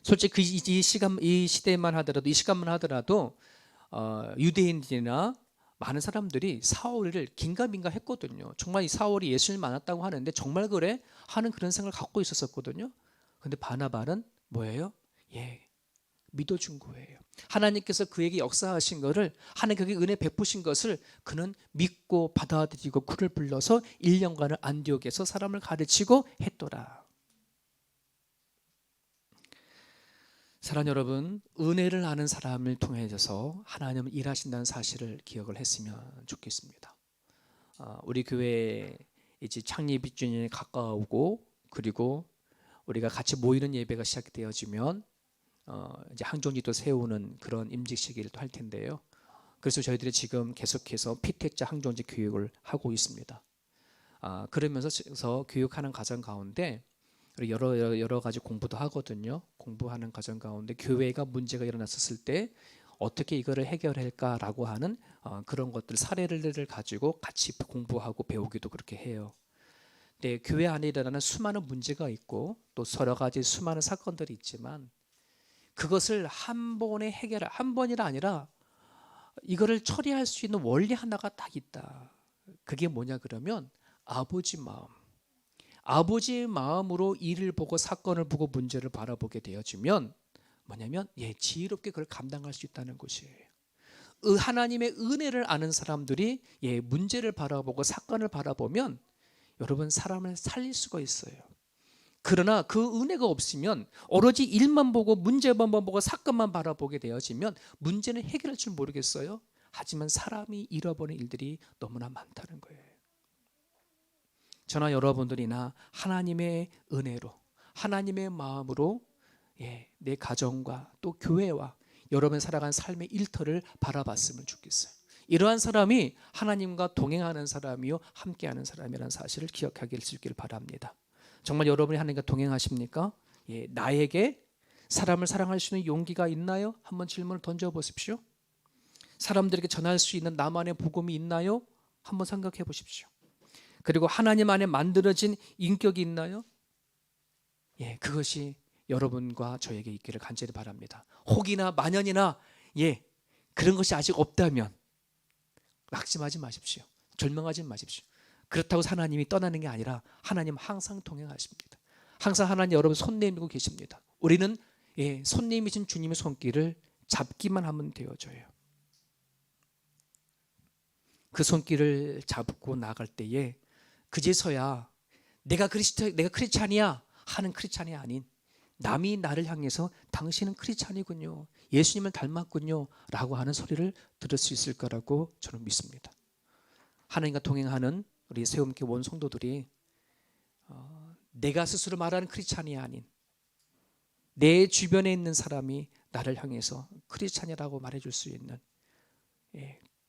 솔직히 이 시대만 하더라도, 이 시간만 하더라도 유대인들이나 많은 사람들이 사울을 긴가민가 했거든요. 정말 이 사울이 예수를 만났다고 하는데 정말 그래? 하는 그런 생각을 갖고 있었거든요. 근데 바나바는 뭐예요? 믿어준 거예요. 하나님께서 그에게 역사하신 것을, 하나님께 은혜 베푸신 것을 그는 믿고 받아들이고 그를 불러서 1년간을 안디옥에서 사람을 가르치고 했더라. 사랑하는 여러분, 은혜를 아는 사람을 통해서 하나님은 일하신다는 사실을 기억을 했으면 좋겠습니다. 우리 교회 이제 창립 1주년이 가까우고, 그리고 우리가 같이 모이는 예배가 시작되어지면 이제 항종지도 세우는 그런 임직 시기를 또 할 텐데요. 그래서 저희들이 지금 계속해서 피택자 항종지 교육을 하고 있습니다. 그러면서 교육하는 과정 가운데 여러 가지 공부도 하거든요. 공부하는 과정 가운데 교회가 문제가 일어났었을 때 어떻게 이거를 해결할까라고 하는 그런 것들, 사례를 가지고 같이 공부하고 배우기도 그렇게 해요. 근데 교회 안에 일어나는 수많은 문제가 있고 또 여러 가지 수많은 사건들이 있지만 그것을 한 번이라 아니라 이거를 처리할 수 있는 원리 하나가 딱 있다. 그게 뭐냐 그러면 아버지 마음. 아버지의 마음으로 일을 보고 사건을 보고 문제를 바라보게 되어지면 뭐냐면 지혜롭게 그걸 감당할 수 있다는 것이에요. 하나님의 은혜를 아는 사람들이 문제를 바라보고 사건을 바라보면 여러분 사람을 살릴 수가 있어요. 그러나 그 은혜가 없으면 오로지 일만 보고 문제만 보고 사건만 바라보게 되어지면 문제는 해결할 줄 모르겠어요. 하지만 사람이 잃어버리는 일들이 너무나 많다는 거예요. 저나 여러분들이나 하나님의 은혜로, 하나님의 마음으로 내 가정과 또 교회와 여러분 살아간 삶의 일터를 바라봤으면 좋겠어요. 이러한 사람이 하나님과 동행하는 사람이요 함께하는 사람이라는 사실을 기억하길 수 있기를 바랍니다. 정말 여러분이 하나님과 동행하십니까? 나에게 사람을 사랑할 수 있는 용기가 있나요? 한번 질문을 던져보십시오. 사람들에게 전할 수 있는 나만의 복음이 있나요? 한번 생각해 보십시오. 그리고 하나님 안에 만들어진 인격이 있나요? 그것이 여러분과 저에게 있기를 간절히 바랍니다. 혹이나 만연이나 그런 것이 아직 없다면 낙심하지 마십시오. 절망하지 마십시오. 그렇다고 하나님이 떠나는 게 아니라 하나님 항상 동행하십니다. 항상 하나님 여러분 손 내밀고 계십니다. 우리는 손님이신 주님의 손길을 잡기만 하면 되어져요. 그 손길을 잡고 나갈 때에 그제서야 내가 크리스찬이야 하는 크리스찬이 아닌 남이 나를 향해서 당신은 크리스찬이군요, 예수님을 닮았군요 라고 하는 소리를 들을 수 있을 거라고 저는 믿습니다. 하나님과 동행하는 우리 세움교회 원성도들이 내가 스스로 말하는 크리스찬이 아닌 내 주변에 있는 사람이 나를 향해서 크리스찬이라고 말해줄 수 있는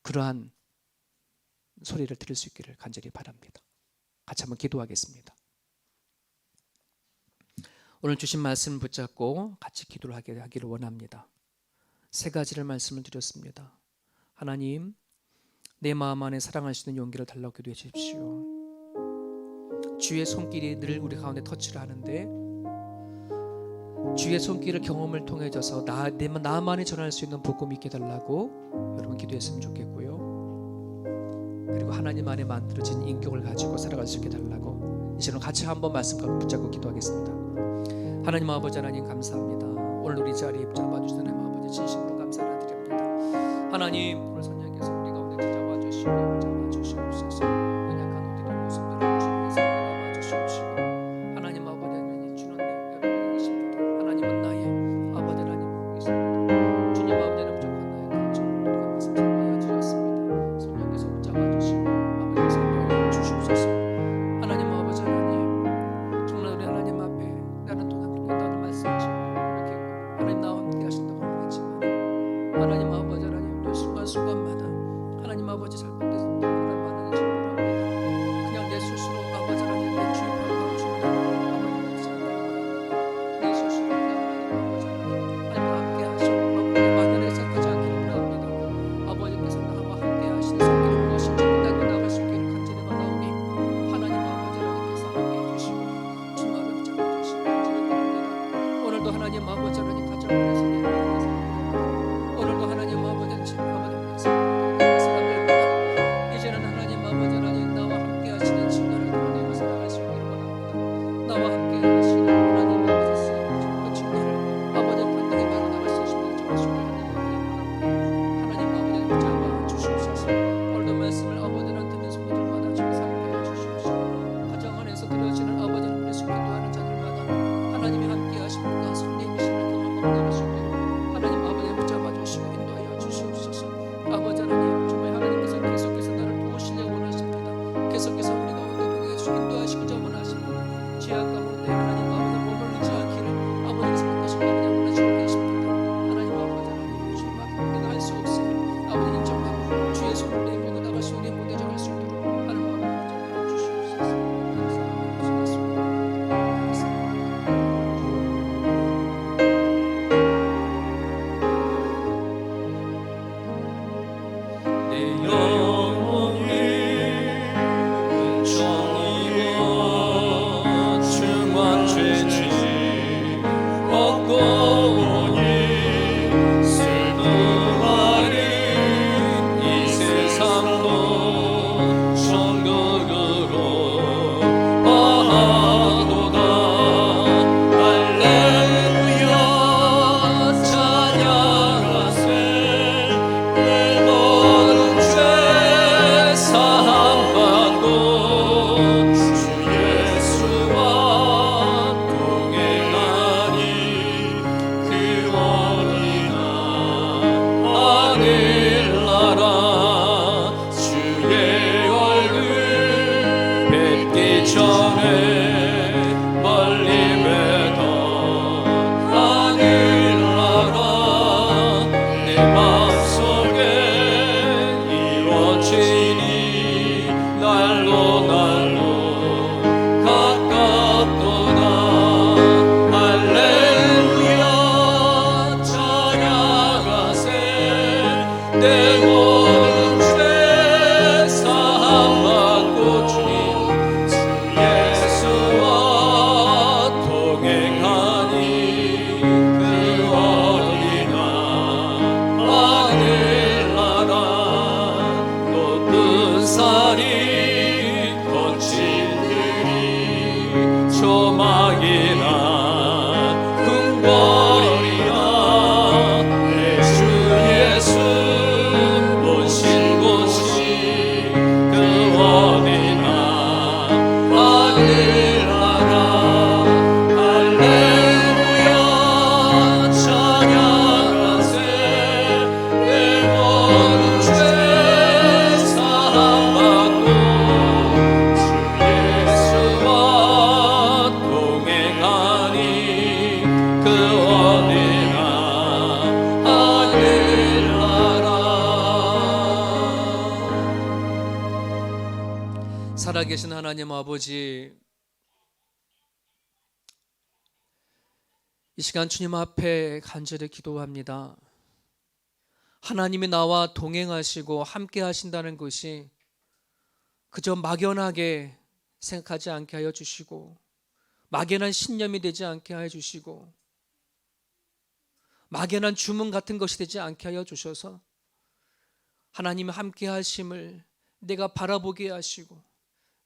그러한 소리를 들을 수 있기를 간절히 바랍니다. 같이 한번 기도하겠습니다. 오늘 주신 말씀 붙잡고 같이 기도를 하기를 원합니다. 세 가지를 말씀을 드렸습니다. 하나님, 내 마음 안에 사랑할 수 있는 용기를 달라고 기도해 주십시오. 주의 손길이 늘 우리 가운데 터치를 하는데 주의 손길을 경험을 통해져서 나만이 전할 수 있는 복음이 있게 달라고 여러분 기도했으면 좋겠고요. 그리고 하나님 안에 만들어진 인격을 가지고 살아갈 수 있게 달라고 이제는 같이 한번 말씀 붙잡고 기도하겠습니다. 하나님 아버지, 하나님 감사합니다. 오늘 우리 자리에 잡아주신 하나님 아버지 진심으로 감사를 드립니다. 하나님, 오늘 선녀께서 우리 가운데 잡아주시고 잡아주시옵소서. 연약한 우리의 모습들을 주님께서 바라봐주시옵시고 하나님 아버지, 하나님 주는 여러분이 계십니다. 하나님은 나의 아버지, 하나님 계십니다. 주님 아버지는 부족한 나의 감정 우리가 말씀 잡아야 주셨습니다. 선녀께서 붙잡아주시고 아버지께서 인도하여 주시옵소서. 하나님 아버지, 하나님 정말 우리 하나님 앞에 나는 동행하겠다는 말씀을 이렇게 하나님 나와 함께 하신다고 말했지만 하나님 아버지, 하나님 또 순간순간마다 하나님 아버지 잘못됐습니다. 예수 인도하시고자 원하십니다. 죄악 가운데 하나님 아버지 머물르지 않기를 아버지 생각하시고 아버지 원하시고 계십니다. 하나님 아버지 하나님 주님 앞에 내가 할 수 없음을 아버지 인정하고 주의 손을 내밀고 나갈 수 있는 모델 정할 수 있도록 하나님 아버지 정말 주시옵소서. 감사합니다. 내 영혼이 정이와 중한 죄짐 벗고 오니 슬픔하는 이 세상도 천국으로 가도다. 할렐루야 찬양하세. 내 모든 죄 사함받고 주 예수와 동행하니 그 어린아 하늘나라 주의 얼굴 뵙기 전에 멀리 뵈던 하늘나라 내 마음속에 이루어지니 날로 가깝도다. 할렐루야 찬양하세. 내 모든 죄 사함받고 주님 주 예수와 동행하니 그 어린아 하늘나라 높은 산이 거친 들이 조막이나 궁궐이나 내 주 예수 오신 곳이 그 어린아 하늘나라. 할렐루야 찬양하세. 내 모든 죄 사함받고 주 예수와 동행하니 그 어린아 하늘나라. 살아계신 하나님 아버지, 이 시간 주님 앞에 간절히 기도합니다. 하나님이 나와 동행하시고 함께 하신다는 것이 그저 막연하게 생각하지 않게 하여 주시고, 막연한 신념이 되지 않게 하여 주시고, 막연한 주문 같은 것이 되지 않게 하여 주셔서 하나님의 함께 하심을 내가 바라보게 하시고,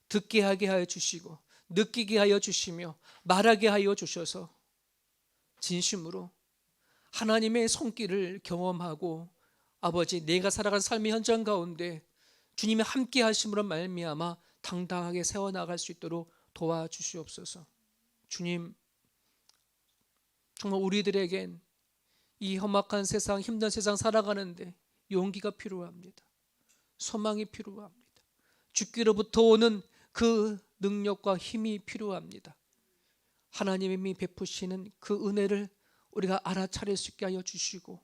듣게 하게 하여 주시고, 느끼게 하여 주시며 말하게 하여 주셔서 진심으로 하나님의 손길을 경험하고 아버지 내가 살아간 삶의 현장 가운데 주님의 함께 하심으로 말미암아 당당하게 세워나갈 수 있도록 도와주시옵소서. 주님, 정말 우리들에겐 이 험악한 세상, 힘든 세상 살아가는데 용기가 필요합니다. 소망이 필요합니다. 주께로부터 오는 그 능력과 힘이 필요합니다. 하나님이 베푸시는 그 은혜를 우리가 알아차릴 수 있게 하여 주시고,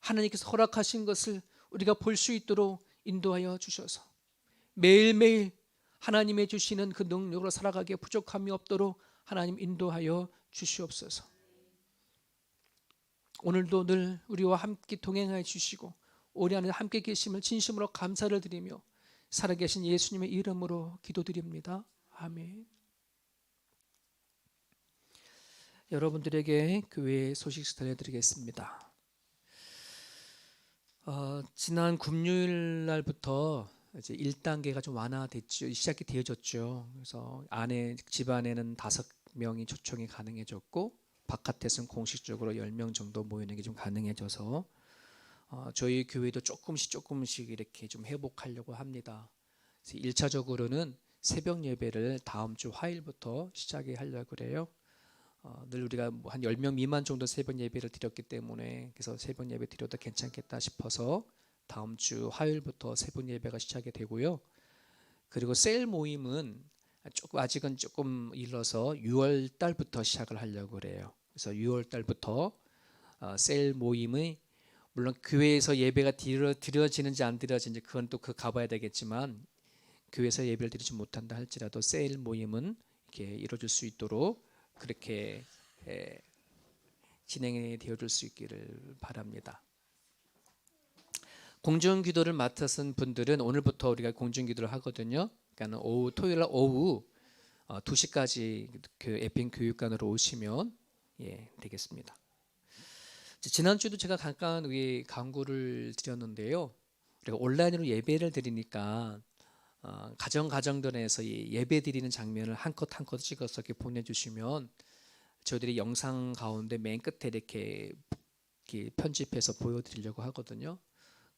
하나님께서 허락하신 것을 우리가 볼 수 있도록 인도하여 주셔서 매일매일 하나님의 주시는 그 능력으로 살아가기에 부족함이 없도록 하나님 인도하여 주시옵소서. 오늘도 늘 우리와 함께 동행하여 주시고 우리 안에 함께 계심을 진심으로 감사를 드리며 살아계신 예수님의 이름으로 기도드립니다. 아멘. 여러분들에게 교회 소식 전해드리겠습니다. 지난 금요일 날부터 이제 1단계가 좀 완화됐죠. 시작이 되어졌죠. 그래서 집 안에는 5명이 초청이 가능해졌고 바깥에서는 공식적으로 10명 정도 모이는 게 좀 가능해져서 저희 교회도 조금씩 이렇게 좀 회복하려고 합니다. 그래서 1차적으로는 새벽 예배를 다음 주 화요일부터 시작을 하려고 그래요. 늘 우리가 한 10명 미만 정도 새벽 예배를 드렸기 때문에 그래서 새벽 예배 드려도 괜찮겠다 싶어서 다음 주 화요일부터 새벽 예배가 시작이 되고요. 그리고 셀 모임은 아직은 조금 일러서 6월 달부터 시작을 하려고 그래요. 그래서 6월 달부터 셀 모임이 물론 교회에서 예배가 드려지는지 안 드려지는지 그건 또 가봐야 되겠지만 교회에서 예배를 드리지 못한다 할지라도 셀 모임은 이렇게 이루어질 수 있도록 그렇게 진행이 되어줄 수 있기를 바랍니다. 공중기도를 맡으신 분들은 오늘부터 우리가 공중기도를 하거든요. 그러니까 토요일 날 오후 2시까지 그 에핀 교육관으로 오시면 되겠습니다. 지난주도 제가 잠깐 강구를 드렸는데요. 우리가 온라인으로 예배를 드리니까 가정들에서 예배 드리는 장면을 한 컷 한 컷 찍어서 이렇게 보내주시면 저희들이 영상 가운데 맨 끝에 이렇게 편집해서 보여드리려고 하거든요.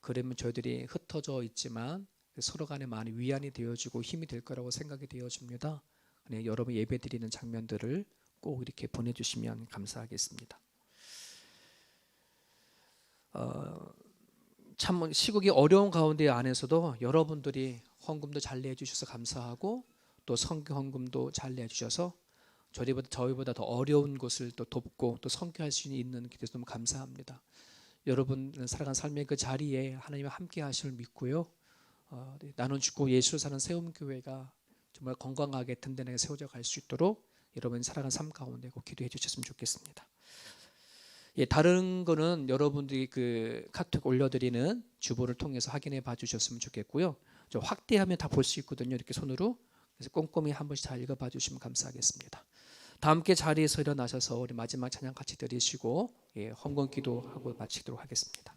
그러면 저희들이 흩어져 있지만 서로 간에 많이 위안이 되어주고 힘이 될 거라고 생각이 되어집니다. 여러분 예배 드리는 장면들을 꼭 이렇게 보내주시면 감사하겠습니다. 참 시국이 어려운 가운데 안에서도 여러분들이 헌금도 잘 내주셔서 감사하고 또 성교 헌금도 잘 내주셔서 저희보다 더 어려운 곳을 또 돕고 또 선교할 수 있는 기도에서 너무 감사합니다. 여러분 살아간 삶의 그 자리에 하나님이 함께 하심을 믿고요. 나눠주고 예수를 사는 세움교회가 정말 건강하게 든든하게 세워져 갈 수 있도록 여러분 살아간 삶 가운데 꼭 기도해 주셨으면 좋겠습니다. 다른 거는 여러분들이 그 카톡 올려드리는 주보를 통해서 확인해 봐 주셨으면 좋겠고요. 좀 확대하면 다 볼 수 있거든요. 이렇게 손으로. 그래서 꼼꼼히 한 번씩 잘 읽어봐 주시면 감사하겠습니다. 다 함께 자리에서 일어나셔서 우리 마지막 찬양 같이 드리시고 헌금 기도하고 마치도록 하겠습니다.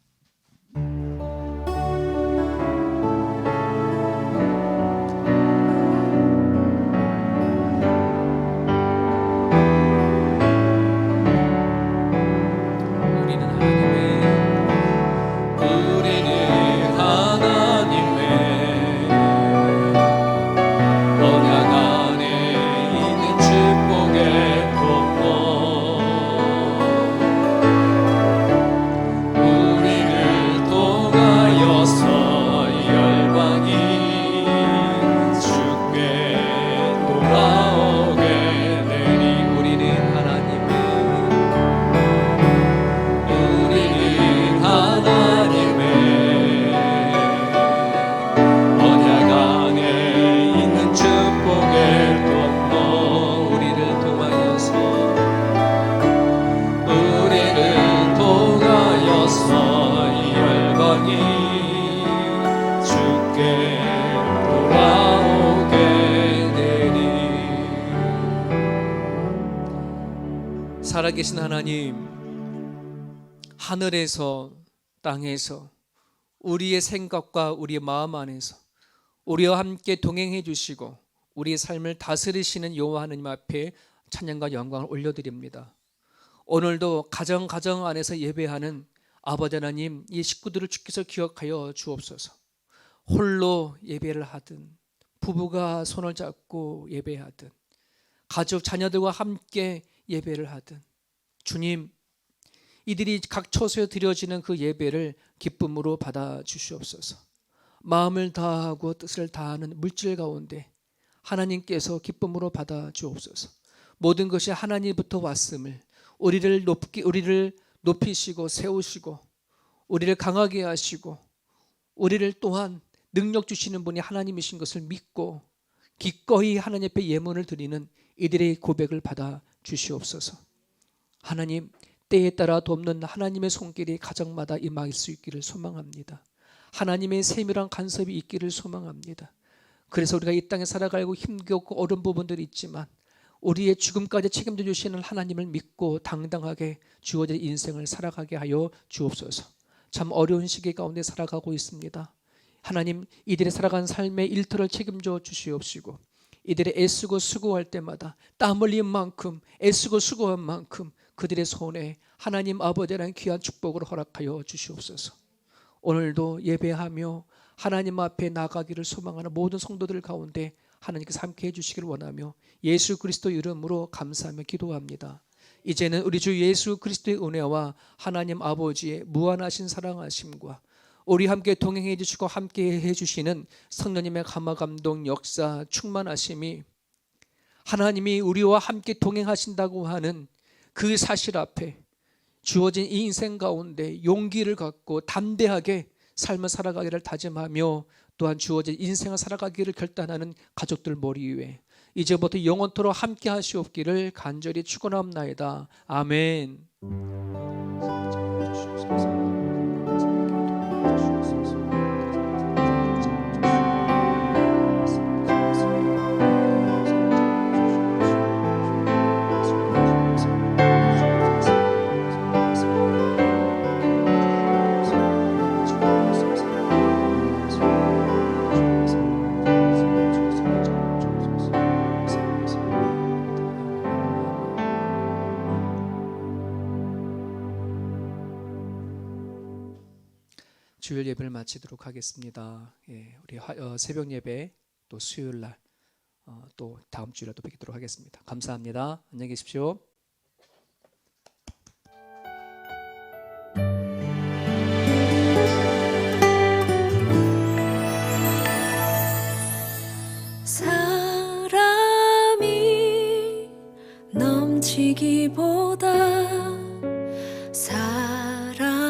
살아계신 하나님, 하늘에서 땅에서 우리의 생각과 우리의 마음 안에서 우리와 함께 동행해 주시고 우리의 삶을 다스리시는 여호와 하나님 앞에 찬양과 영광을 올려드립니다. 오늘도 가정 안에서 예배하는 아버지 하나님, 이 식구들을 주께서 기억하여 주옵소서. 홀로 예배를 하든 부부가 손을 잡고 예배하든 가족 자녀들과 함께 예배를 하든 주님, 이들이 각 처소에 드려지는 그 예배를 기쁨으로 받아 주시옵소서. 마음을 다하고 뜻을 다하는 물질 가운데 하나님께서 기쁨으로 받아 주옵소서. 모든 것이 하나님부터 왔음을 우리를 높이시고 세우시고 우리를 강하게 하시고 우리를 또한 능력 주시는 분이 하나님이신 것을 믿고 기꺼이 하나님 앞에 예물을 드리는 이들의 고백을 받아 주시옵소서. 하나님, 때에 따라 돕는 하나님의 손길이 가정마다 임할 수 있기를 소망합니다. 하나님의 세밀한 간섭이 있기를 소망합니다. 그래서 우리가 이 땅에 살아가고 힘겹고 어려운 부분들이 있지만 우리의 죽음까지 책임져 주시는 하나님을 믿고 당당하게 주어진 인생을 살아가게 하여 주옵소서. 참 어려운 시기 가운데 살아가고 있습니다. 하나님, 이들의 살아간 삶의 일터를 책임져 주시옵시고 이들의 애쓰고 수고할 때마다 땀 흘린 만큼 애쓰고 수고한 만큼 그들의 손에 하나님 아버지라는 귀한 축복을 허락하여 주시옵소서. 오늘도 예배하며 하나님 앞에 나가기를 소망하는 모든 성도들 가운데 하나님께서 함께 해주시기를 원하며 예수 그리스도 이름으로 감사하며 기도합니다. 이제는 우리 주 예수 그리스도의 은혜와 하나님 아버지의 무한하신 사랑하심과 우리 함께 동행해 주시고 함께 해주시는 성령님의 감화 감동 역사 충만하심이 하나님이 우리와 함께 동행하신다고 하는 그 사실 앞에 주어진 이 인생 가운데 용기를 갖고 담대하게 삶을 살아가기를 다짐하며 또한 주어진 인생을 살아가기를 결단하는 가족들 머리 위에 이제부터 영원토록 함께 하시옵기를 간절히 축원합나이다. 아멘. 주일 예배를 마치도록 하겠습니다. 예, 우리 새벽 예배 또 수요일 날 또 다음 주일에 또 뵙도록 하겠습니다. 감사합니다. 안녕히 계십시오. 사람이 넘치기보다 사랑이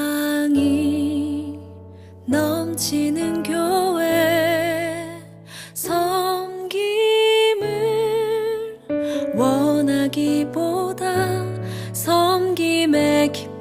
넘치는 교회 섬김을 원하기보다 섬김의 기쁨